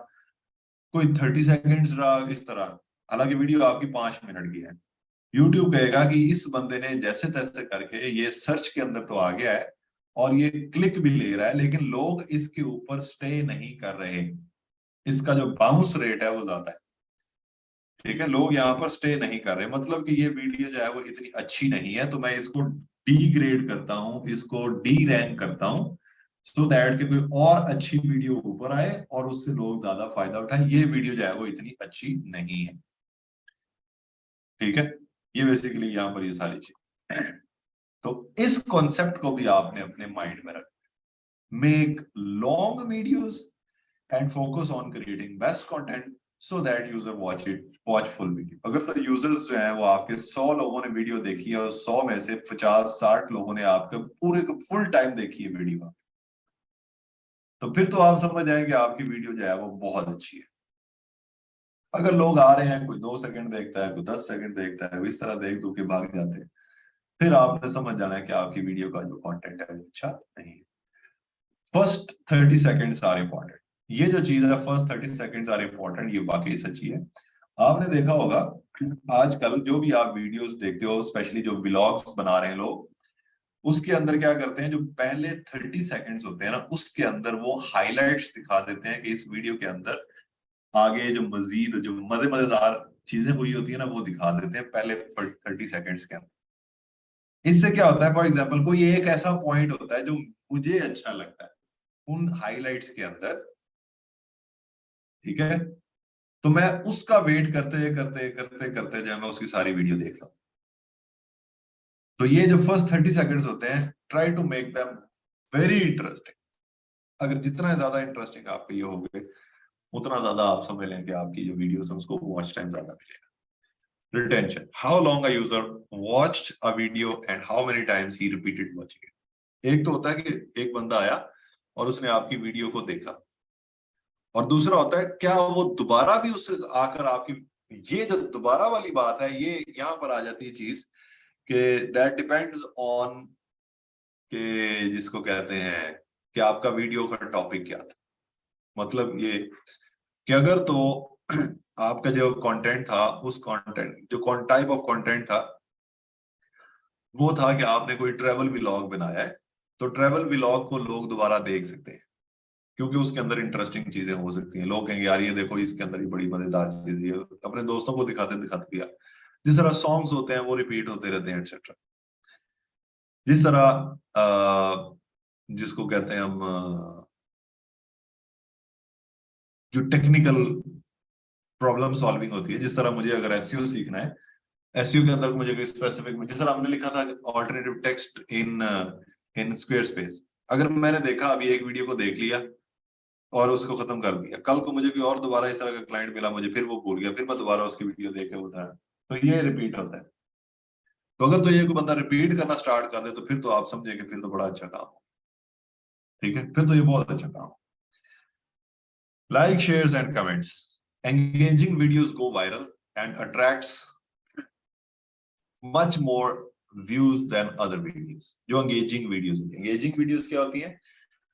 कोई 30 सेकंड्स रहा, इस तरह, हालांकि वीडियो आपकी 5 मिनट की है। यूट्यूब कहेगा कि इस बंदे ने जैसे तैसे करके ये सर्च के अंदर तो आ गया है और ये क्लिक भी ले रहा है, लेकिन लोग इसके ऊपर स्टे नहीं कर रहे, इसका जो बाउंस रेट है वो ज्यादा है। ठीक है, लोग यहाँ पर स्टे नहीं कर रहे, मतलब कि ये वीडियो जो है वो इतनी अच्छी नहीं है, तो मैं इसको डी ग्रेड करता हूँ, इसको डी रैंक करता हूँ, सो दैट कि कोई और अच्छी वीडियो ऊपर आए और उससे लोग ज्यादा फायदा उठाएं। ये वीडियो जो है वो इतनी अच्छी नहीं है। ठीक है, ये बेसिकली यहाँ पर ये सारी चीज। तो इस कॉन्सेप्ट को भी आपने अपने माइंड में रखना। Make long videos and focus on creating best content so that user watch full video. अगर तो यूजर्स जो हैं वो आपके 100 लोगों ने वीडियो देखी है और 100 में से 50-60 लोगों ने आपके पूरे फुल टाइम देखी है वीडियो, तो फिर तो आप समझ जाएंगे आपकी वीडियो जो है वो बहुत अच्छी है। अगर लोग आ रहे हैं, कोई 2 सेकंड देखता है, कोई 10 सेकंड देखता है, इस तरह देख दो के भाग जाते हैं, फिर आपने समझ जाना है कि आपकी वीडियो का जो कंटेंट है वो अच्छा नहीं है। First 30 seconds are important. ये जो चीज है फर्स्ट 30 सेकंड्स आर इंपॉर्टेंट, ये वाकई सच्ची है। आपने देखा होगा आजकल जो भी आप वीडियोस देखते हो, स्पेशली जो व्लॉग्स बना रहे हैं लोग, उसके अंदर क्या करते हैं, जो पहले 30 सेकंड्स होते हैं ना, उसके अंदर वो हाइलाइट्स दिखा देते हैं कि इस वीडियो के अंदर आगे जो मजीद जो मजेदार चीजें हुई होती है ना, वो दिखा देते हैं पहले 30 सेकंड्स के अंदर। इससे क्या होता है, फॉर एग्जाम्पल कोई एक ऐसा पॉइंट होता है जो मुझे अच्छा लगता है उन हाइलाइट्स के अंदर, ठीक है, तो मैं उसका वेट करते करते करते करते जो है मैं उसकी सारी वीडियो देखता हूँ। तो ये जो फर्स्ट 30 सेकंड्स होते हैं, try to make them very interesting. अगर जितना ज्यादा इंटरेस्टिंग आपके ये हो गए, उतना ज्यादा आप समझ लें कि आपकी जो वीडियोस है उसको वॉच टाइम ज्यादा मिलेगा। Retention, how long a user watched a video and how many times he repeated watching it. एक तो होता है कि एक बंदा आया और उसने आपकी वीडियो को देखा, और दूसरा होता है क्या वो दोबारा भी उस आकर आपकी, ये जो दोबारा वाली बात है, ये यहाँ पर आ जाती है चीज कि दैट डिपेंड्स ऑन के जिसको कहते हैं कि आपका वीडियो का टॉपिक क्या था। मतलब ये कि अगर तो आपका जो कंटेंट था, उस कंटेंट जो टाइप ऑफ कंटेंट था वो था कि आपने कोई ट्रेवल व्लॉग बनाया है, तो ट्रेवल व्लॉग को लोग दोबारा देख सकते हैं क्योंकि उसके अंदर इंटरेस्टिंग चीजें हो सकती हैं। लोग कहेंगे यार ये देखो इसके अंदर ही बड़ी मजेदार चीज है, अपने दोस्तों को दिखाते दिखाते गया। जिस तरह सॉन्ग्स होते हैं वो रिपीट होते रहते हैं एक्सेट्रा। जिस तरह जिसको कहते हैं हम जो टेक्निकल प्रॉब्लम सॉल्विंग होती है, जिस तरह मुझे अगर एसईओ सीखना है, एसईओ के अंदर मुझे कोई स्पेसिफिक, जिस तरह हमने लिखा था alternative text in in square space, अगर मैंने देखा अभी एक वीडियो को देख लिया और उसको खत्म कर दिया, कल को मुझे कोई और दोबारा इस तरह का क्लाइंट मिला, मुझे फिर वो भूल गया, फिर मैं दोबारा उसकी वीडियो देख के बताया, तो ये रिपीट होता है। तो अगर तो ये कोई बंदा रिपीट करना स्टार्ट कर दे तो फिर तो आप समझे कि फिर तो बड़ा अच्छा काम हो। ठीक है, फिर तो ये बहुत अच्छा काम। Like shares and comments, engaging videos go viral and attracts much more views than other videos. जो एंगेजिंग वीडियोस होती है, एंगेजिंग वीडियोस क्या होती हैं,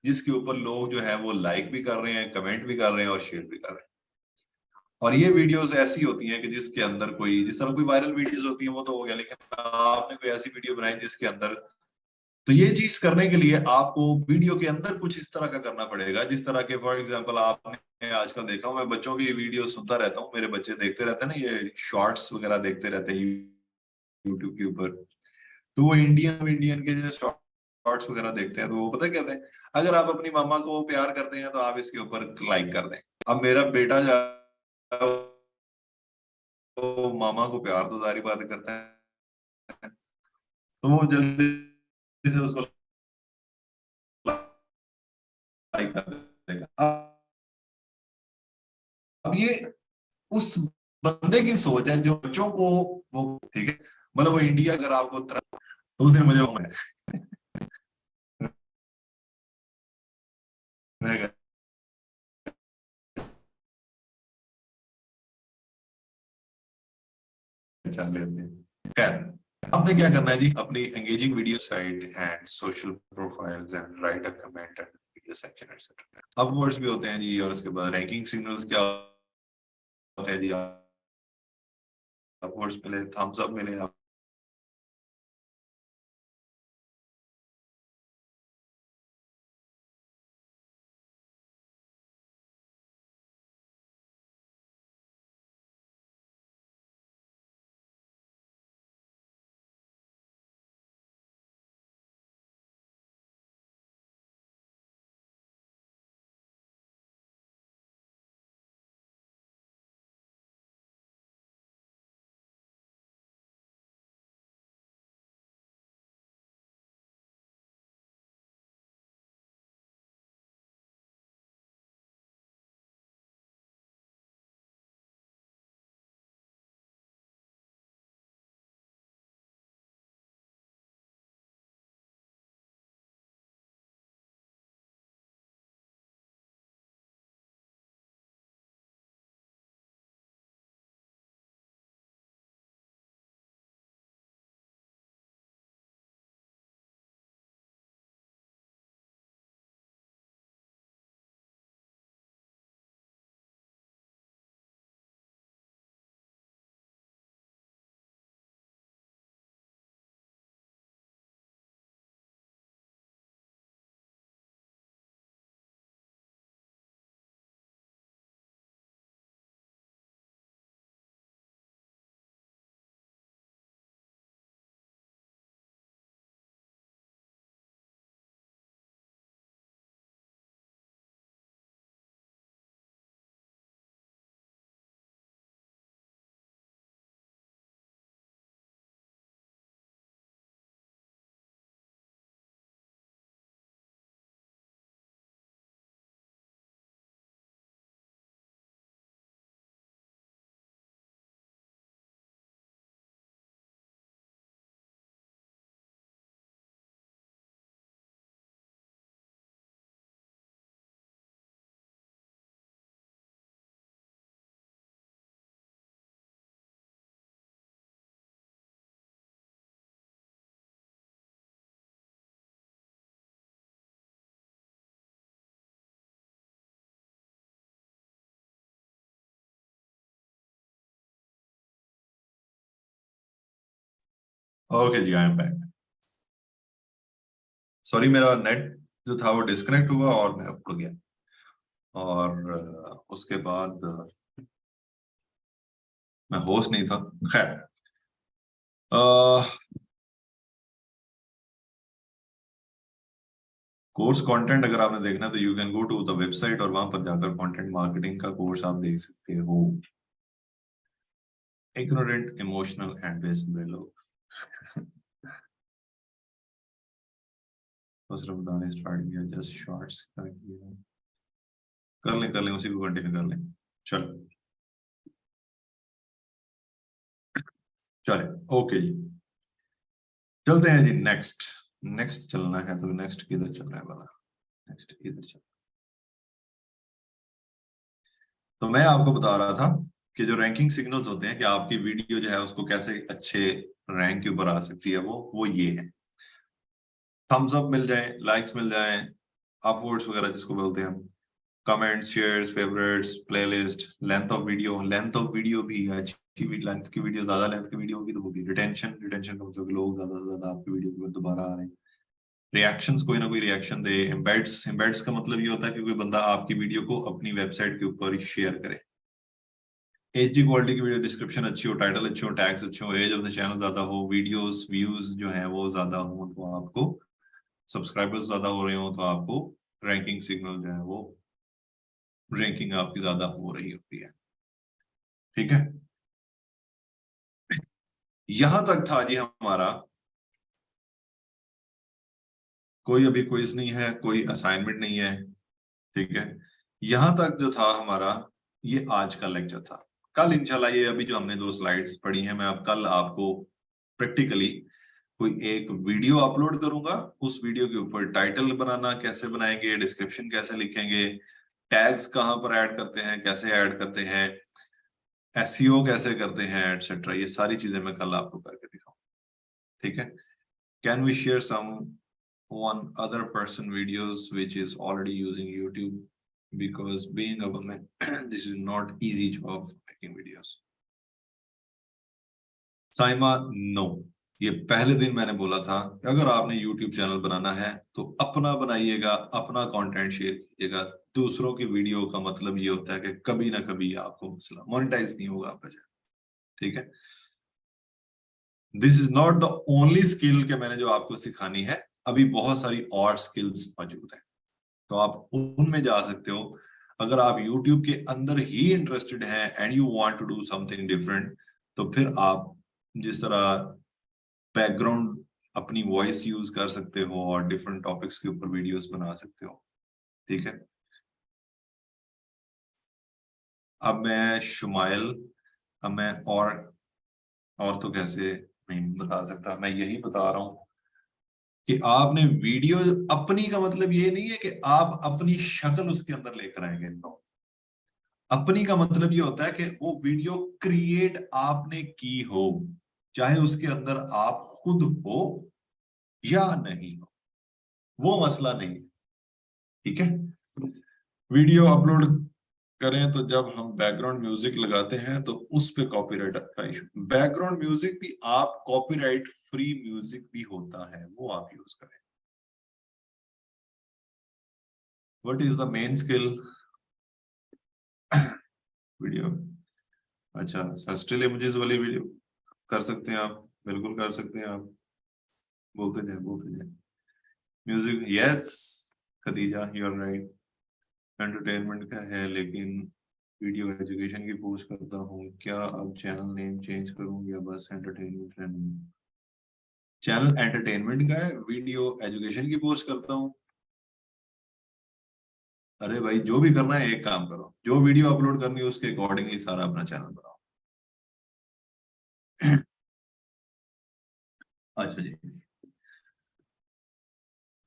जिसके ऊपर लोग जो है वो लाइक भी कर रहे हैं, कमेंट भी कर रहे हैं और शेयर भी कर रहे हैं। और ये वीडियोस ऐसी होती हैं कि जिसके अंदर कोई, जिस तरह कोई वायरल वीडियोस होती हैं वो तो हो गया, लेकिन आपने कोई ऐसी वीडियो बनाई जिसके अंदर, तो ये चीज करने के लिए आपको वीडियो के अंदर कुछ इस तरह का करना पड़ेगा, जिस तरह के फॉर एग्जांपल आपने आजकल देखा हूं, मैं बच्चों की वीडियो सुनता रहता हूँ, मेरे बच्चे देखते रहते हैं ना ये शॉर्ट्स वगैरह देखते रहते हैं यूट्यूब के ऊपर, तो वो इंडियन इंडियन के जो शॉर्ट्स वगैरह देखते हैं, तो वो पता क्या कहते हैं, अगर आप अपनी मामा को प्यार करते हैं तो आप इसके ऊपर लाइक कर दें। अब मेरा बेटा जो तो मामा को प्यार तो सारी बात करता है, तो वो जल्दी से उसको लाइक कर देगा। अब ये उस बंदे की सोच है जो बच्चों को, वो ठीक है, मतलब वो इंडिया अगर आपको तो उस दिन मुझे मैं चल लेते हैं। खैर आपने क्या करना है जी, अपनी engaging video side and social profiles and right a comment and video section etcetera. Upwards भी होते हैं जी, और उसके बाद रैंकिंग सिग्नल्स क्या होते हैं जी, अपवर्ड्स मिले, थम्स अप मिले, आप ओके जी, आई एम बैक। सॉरी, मेरा नेट जो था वो डिस्कनेक्ट हुआ और मैं उड़ गया, और उसके बाद मैं होस्ट नहीं था। खैर कोर्स कंटेंट अगर आपने देखना तो you can go to the website, और वहां पर जाकर कंटेंट मार्केटिंग का कोर्स आप देख सकते हो। इग्नोरेंट, इमोशनल एंड बेसिक लोग बस रमजान स्टार्ट किया, जस्ट शॉर्ट्स कर लें, उसी को कंटिन्यू कर लें। चलो चले, ओके जी, चलते हैं जी। नेक्स्ट नेक्स्ट चलना है तो नेक्स्ट किधर चलना है वाला, नेक्स्ट इधर चल। तो मैं आपको बता रहा था कि जो रैंकिंग सिग्नल्स होते हैं कि आपकी वीडियो जो है उसको कैसे अच्छे रैंक के ऊपर आ सकती है, वो ये है। थम्स अप मिल जाए, लाइक्स मिल जाए, अपवोर्ड्स वगैरह जिसको बोलते हैं, comments, shares, favourites, playlist, length of video भी अच्छी लेंथ की वीडियो, ज्यादा लेंथ की वीडियो होगी तो होगी। रिटेंशन का मतलब लोग ज्यादा से ज्यादा आपकी वीडियो के दोबारा आ रहे हैं। रिएक्शंस, कोई ना कोई रिएक्शन दे। एम्बेड्स का मतलब ये होता है कि कोई बंदा आपकी वीडियो को अपनी वेबसाइट के ऊपर शेयर करे। HD क्वालिटी की वीडियो, डिस्क्रिप्शन अच्छी हो, टाइटल अच्छे हो, टैग्स अच्छे हो, एज ऑफ द चैनल ज्यादा हो, वीडियोस व्यूज जो है वो ज्यादा हो, तो आपको सब्सक्राइबर्स ज्यादा हो रहे हो तो आपको रैंकिंग सिग्नल जो है वो रैंकिंग आपकी ज्यादा हो रही होती है। ठीक है, यहां तक था जी हमारा। कोई अभी क्विज नहीं है, कोई असाइनमेंट नहीं है। ठीक है, यहां तक जो था हमारा ये आज का लेक्चर था। कल इंशाल्लाह ये अभी जो हमने 2 स्लाइड्स पढ़ी हैं, मैं अब कल आपको प्रैक्टिकली कोई एक वीडियो अपलोड करूंगा, उस वीडियो के ऊपर टाइटल बनाना कैसे बनाएंगे, डिस्क्रिप्शन कैसे लिखेंगे, टैग्स कहाँ पर ऐड करते हैं, कैसे ऐड करते हैं, एसईओ कैसे करते हैं, एटसेट्रा, ये सारी चीजें मैं कल आपको करके दिखाऊंगा। ठीक है। Can we share some one other person videos which is already using YouTube, because being a woman this is not easy job making videos. Saima, no, ये पहले दिन मैंने बोला था कि अगर आपने YouTube चैनल बनाना है तो अपना बनाइएगा, अपना कंटेंट शेयर कीजिएगा। दूसरों की वीडियो का मतलब ये होता है कि कभी ना कभी आपको मसला मोनेटाइज नहीं होगा आपका चैनल। ठीक है। This is not the only skill के मैंने जो आपको सिखानी है, अभी बहुत सारी और स्किल्स मौजूद हैं, तो आप उनमें जा सकते हो। अगर आप YouTube के अंदर ही इंटरेस्टेड हैं and you want to do something different, तो फिर आप जिस तरह बैकग्राउंड अपनी वॉइस यूज कर सकते हो और डिफरेंट टॉपिक्स के ऊपर वीडियोस बना सकते हो। ठीक है। अब मैं शुमाइल, अब मैं और तो कैसे नहीं बता सकता, मैं यही बता रहा हूं कि आपने वीडियो, अपनी का मतलब ये नहीं है कि आप अपनी शक्ल उसके अंदर लेकर आएंगे। नो, अपनी का मतलब ये होता है कि वो वीडियो क्रिएट आपने की हो, चाहे उसके अंदर आप खुद हो या नहीं हो, वो मसला नहीं। ठीक है। वीडियो अपलोड करें तो जब हम बैकग्राउंड म्यूजिक लगाते हैं तो उस पे कॉपीराइट का इशू, बैकग्राउंड म्यूजिक भी आप कॉपीराइट फ्री म्यूजिक भी होता है, वो आप यूज करें। What is the main skill? Video, अच्छा स्टिल इमेजेस वाली वीडियो कर सकते हैं आप, बिल्कुल कर सकते हैं आप, बोलते जाए। Music, yes Khadija, you are right, entertainment का है, लेकिन वीडियो एजुकेशन की पोस्ट करता हूँ, क्या अब चैनल नेम चेंज करूँ या बस एंटरटेनमेंट? चैनल एंटरटेनमेंट का है, वीडियो एजुकेशन की पोस्ट करता हूँ। अरे भाई, जो भी करना है एक काम करो, जो वीडियो अपलोड करनी है उसके अकॉर्डिंगली सारा अपना चैनल बनाओ। अच्छा जी।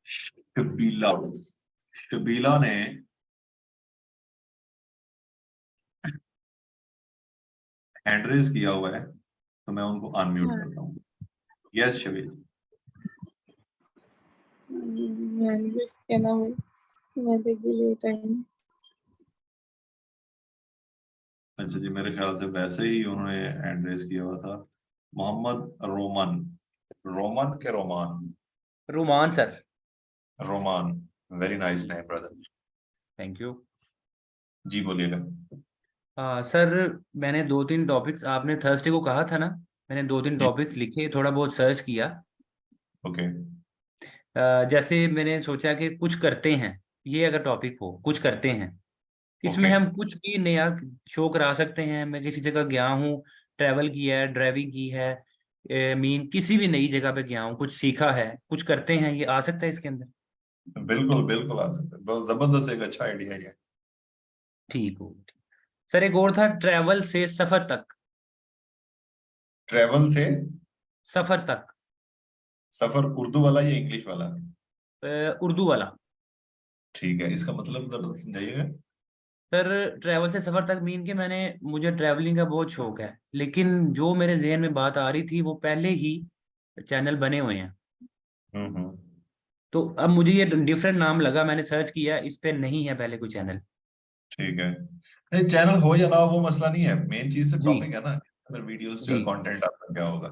शबीला, शबीला ने हैंड रेज किया हुआ है, तो मैं उनको अनम्यूट हाँ, करता हूँ। यस शबील। मैंने कुछ कहना हो, मैं देख लिए टाइम। अच्छा जी, मेरे ख्याल से वैसे ही उन्होंने हैंड रेज किया हुआ था। मोहम्मद रोमन, रोमन के Roman, Roman sir. Roman, very nice name brother. Thank you. जी बोलिएगा। सर, मैंने 2-3 टॉपिक्स, आपने थर्सडे को कहा था ना, मैंने 2-3 जी। टॉपिक्स लिखे, थोड़ा बहुत सर्च किया। ओके। जैसे मैंने सोचा कि कुछ करते हैं, ये अगर टॉपिक हो कुछ करते हैं, इसमें ओके। हम कुछ भी नया शो करा सकते हैं। मैं किसी जगह गया हूँ, ट्रैवल किया है, ड्राइविंग की है, मीन किसी भी नई जगह पे गया हूँ, कुछ सीखा है, कुछ करते हैं, ये आ सकता है इसके अंदर? बिल्कुल बिल्कुल आ सकते हैं, बहुत जबरदस्त, एक अच्छा आइडिया है। ठीक हो। सर एक और था, ट्रैवल से सफर तक। ट्रेवल से सफर तक, सफर, उर्दू वाला या इंग्लिश वाला? उर्दू वाला। ठीक है, इसका मतलब जरा समझाइएगा। सर ट्रैवल से सफर तक मीन के मुझे ट्रैवलिंग का बहुत शौक है, लेकिन जो मेरे जहन में बात आ रही थी वो पहले ही चैनल बने हुए हैं। हम्म। तो अब मुझे ये डिफरेंट नाम लगा, मैंने सर्च किया, इस पे नहीं है पहले कोई चैनल। ठीक है, नहीं चैनल हो या ना हो वो मसला नहीं है, मेन चीज से जी टॉपिक है ना, अगर वीडियोस जो जी है कंटेंट आपका क्या होगा।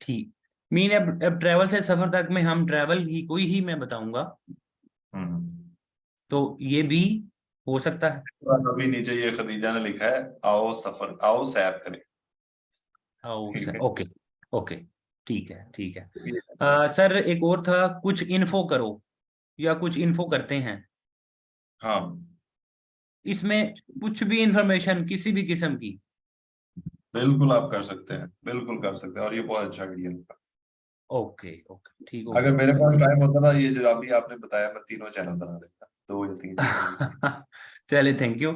ठीक। मीन अब ट्रैवल से सफर तक में हम ट्रैवल ही कोई ही मैं बताऊंगा, हम्म। तो ये भी हो सकता है। अभी नीचे ये खदीजा ने लिखा है, आओ सफर, आओ सैर करें। ठीक है। ओके ओके, ठीक है ठीक है। ये सर एक और था, कुछ इन्फो करो या कुछ इन्फो करते हैं, हाँ, इसमें कुछ भी इंफॉर्मेशन किसी भी किस्म की। बिल्कुल आप कर सकते हैं, बिल्कुल कर सकते हैं, और ये बहुत अच्छा आइडिया है। ओके ओके, ठीक हो अगर गया मेरे सर। पास टाइम होता ना, ये जो अभी आपने बताया, मैं तीनों चैनल बना देता, 2 या 3 जितने भी। चलिए थैंक यू।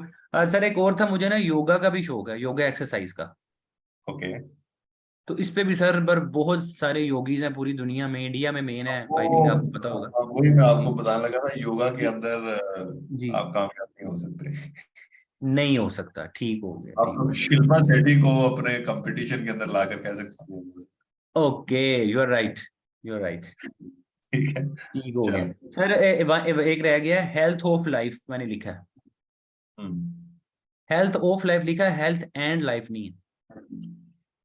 सर एक और था, मुझे ना योगा का भी शौक है, योगा एक्सरसाइज का। ओके। तो इस पे भी सर पर बहुत सारे योगीज हैं पूरी दुनिया में, इंडिया में मेन है, आई थिंक आपको पता होगा। वही मैं आपको जी बताने लगा था, योगा के अंदर जी, आप कामयाब नहीं हो सकते। नहीं हो सकता, ठीक हो गया, ठीक हो आप शिल्पा शेट्टी को अपने कंपटीशन के अंदर लाकर कैसे कामयाब हो सकते गया। Okay, you are right, you are right, हैं? ठीक है, ठीक हो गया। चलो। सर एक रह गया, हेल्थ ऑफ लाइफ मैंने लिखा है, हम्म। हेल्थ ऑफ लाइफ लिखा है, हेल्थ एंड लाइफ नहीं है,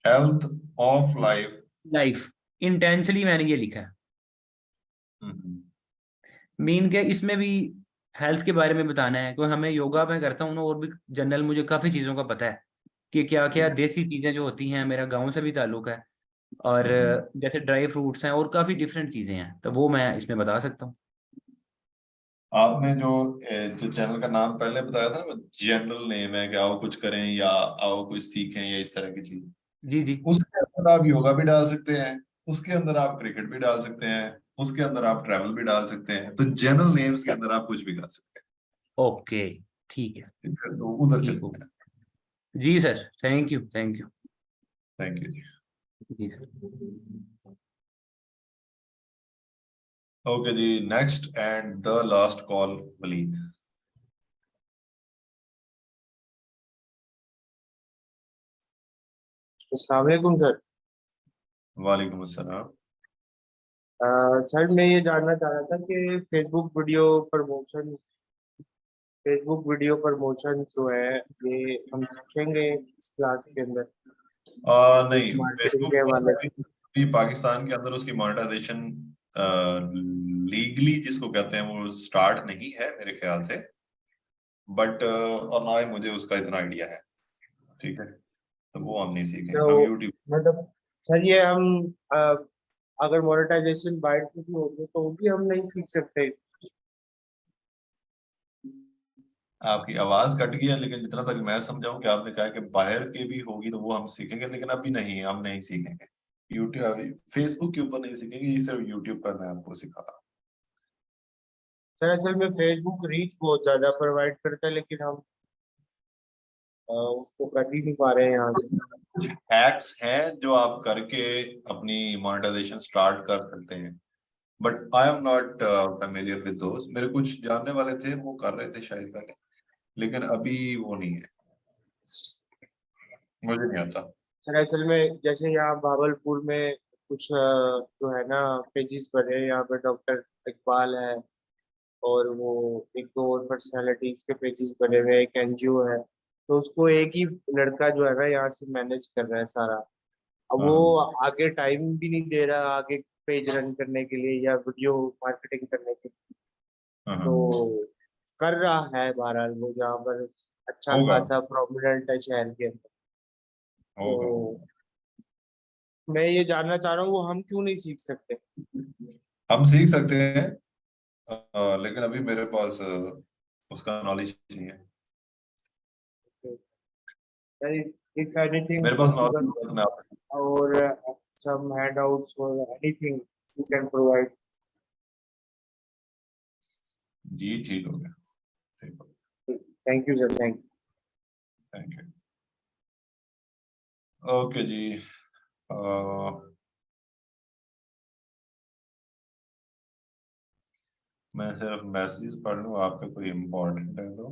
health of life. Life intentionally मैंने ये लिखा है। मीन के इसमें भी हेल्थ के बारे में बताना है, क्योंकि हमें योगा मैं करता हूँ ना, और भी जनरल मुझे काफ़ी चीज़ों का पता है कि क्या क्या देसी चीज़ें जो होती हैं, मेरा गांव से भी ताल्लुक है, और जैसे ड्राई फ्रूट्स हैं और काफ़ी डिफरेंट चीज़ें हैं, तो वो मैं इसमें बता सकता हूँ। आपने जो चैनल का नाम पहले बताया था ना, जनरल नेम है कि आओ कुछ करें या आओ कुछ सीखें या इस तरह की चीज, जी जी, उसके अंदर आप योगा भी डाल सकते हैं, उसके अंदर आप क्रिकेट भी डाल सकते हैं, उसके अंदर आप ट्रैवल भी डाल सकते हैं, तो जनरल नेम्स के अंदर आप कुछ भी कर सकते ओके, ठीक है, हैं। ठीक है, तो उधर ठीक हो, चलते हैं। जी sir, thank you, thank you, thank you जी। जी सर। ओके जी, next and the last call, Walid. अस्सलाम वालेकुम सर। वालेकुम अस्सलाम। सर मैं ये जानना चाह रहा था कि फेसबुक वीडियो प्रमोशन जो है ये हम सीखेंगे इस क्लास के अंदर, नहीं, मार्केटिंग फेसबुक के हवाले से। भी पाकिस्तान के अंदर उसकी मोनेटाइजेशन लीगली जिसको कहते हैं वो स्टार्ट नहीं है मेरे ख्याल से, बट और ना ही मुझे उसका इतना आइडिया है। ठीक है, तो वो हम नहीं सीखेंगे, हम तो यूट्यूब। मतलब सर ये हम अगर मोनेटाइजेशन बाहर से भी होगी तो भी हम नहीं सीख सकते? आपकी आवाज कट गई है, लेकिन जितना तक मैं समझाऊं कि आपने कहा कि बाहर के भी होगी तो वो हम सीखेंगे, लेकिन अभी नहीं, हम नहीं सीखेंगे यूट्यूब, फेसबुक के ऊपर नहीं सीखेंगे, ये सिर्फ यूट्यूब पर मैं आपको सिखा रहा सर असल में फेसबुक रीच बहुत ज्यादा प्रोवाइड करता है, लेकिन हम उसको कर ही नहीं पा रहे हैं यहाँ से। हूँ। कुछ हैक्स हैं जो आप करके अपनी मोनेटाइजेशन स्टार्ट कर सकते हैं, but I am not familiar with those. मेरे कुछ जानने वाले थे, वो कर रहे थे शायद पहले, लेकिन अभी वो नहीं है, मुझे नहीं आता। सर असल में जैसे यहाँ भावलपुर में कुछ जो है ना पेजेस बने हैं, यहाँ पे डॉक्टर इकबाल है, और वो एक दो और पर्सनालिटीज के पेजेस बने हुए हैं, एक एनजीओ है, तो उसको एक ही लड़का जो है ना यहाँ से मैनेज कर रहा है सारा। अब वो हाँ आगे टाइम भी नहीं दे रहा आगे पेज रन करने के लिए या वीडियो मार्केटिंग करने के लिए, हाँ हाँ, तो कर रहा है बहरहाल वो जहाँ पर अच्छा होगा खासा प्रोमिनेंट है शहर के अंदर। होगा। तो मैं ये जानना चाह रहा हूँ वो हम क्यों नहीं सीख सकते? हम सीख सकते हैं, लेकिन अभी मेरे पास उसका नॉलेज नहीं है। If anything मेरे पास possible, नॉलेज मैं आपको। or some handouts or anything you can provide. जी ठीक हो गया, ठीक हो, Thank you, sir. Thank you. Thank you. Okay जी, अ, मैं सिर्फ मैसेजेस पढ़ लूँ, आपका कोई इम्पोर्टेंट है तो।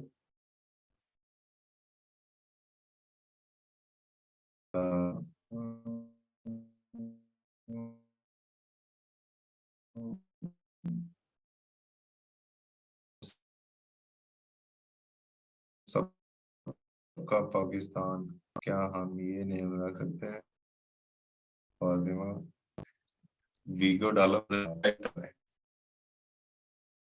सबका पाकिस्तान, क्या हम ये नेम रख सकते हैं? फातिमा वीगो डालो।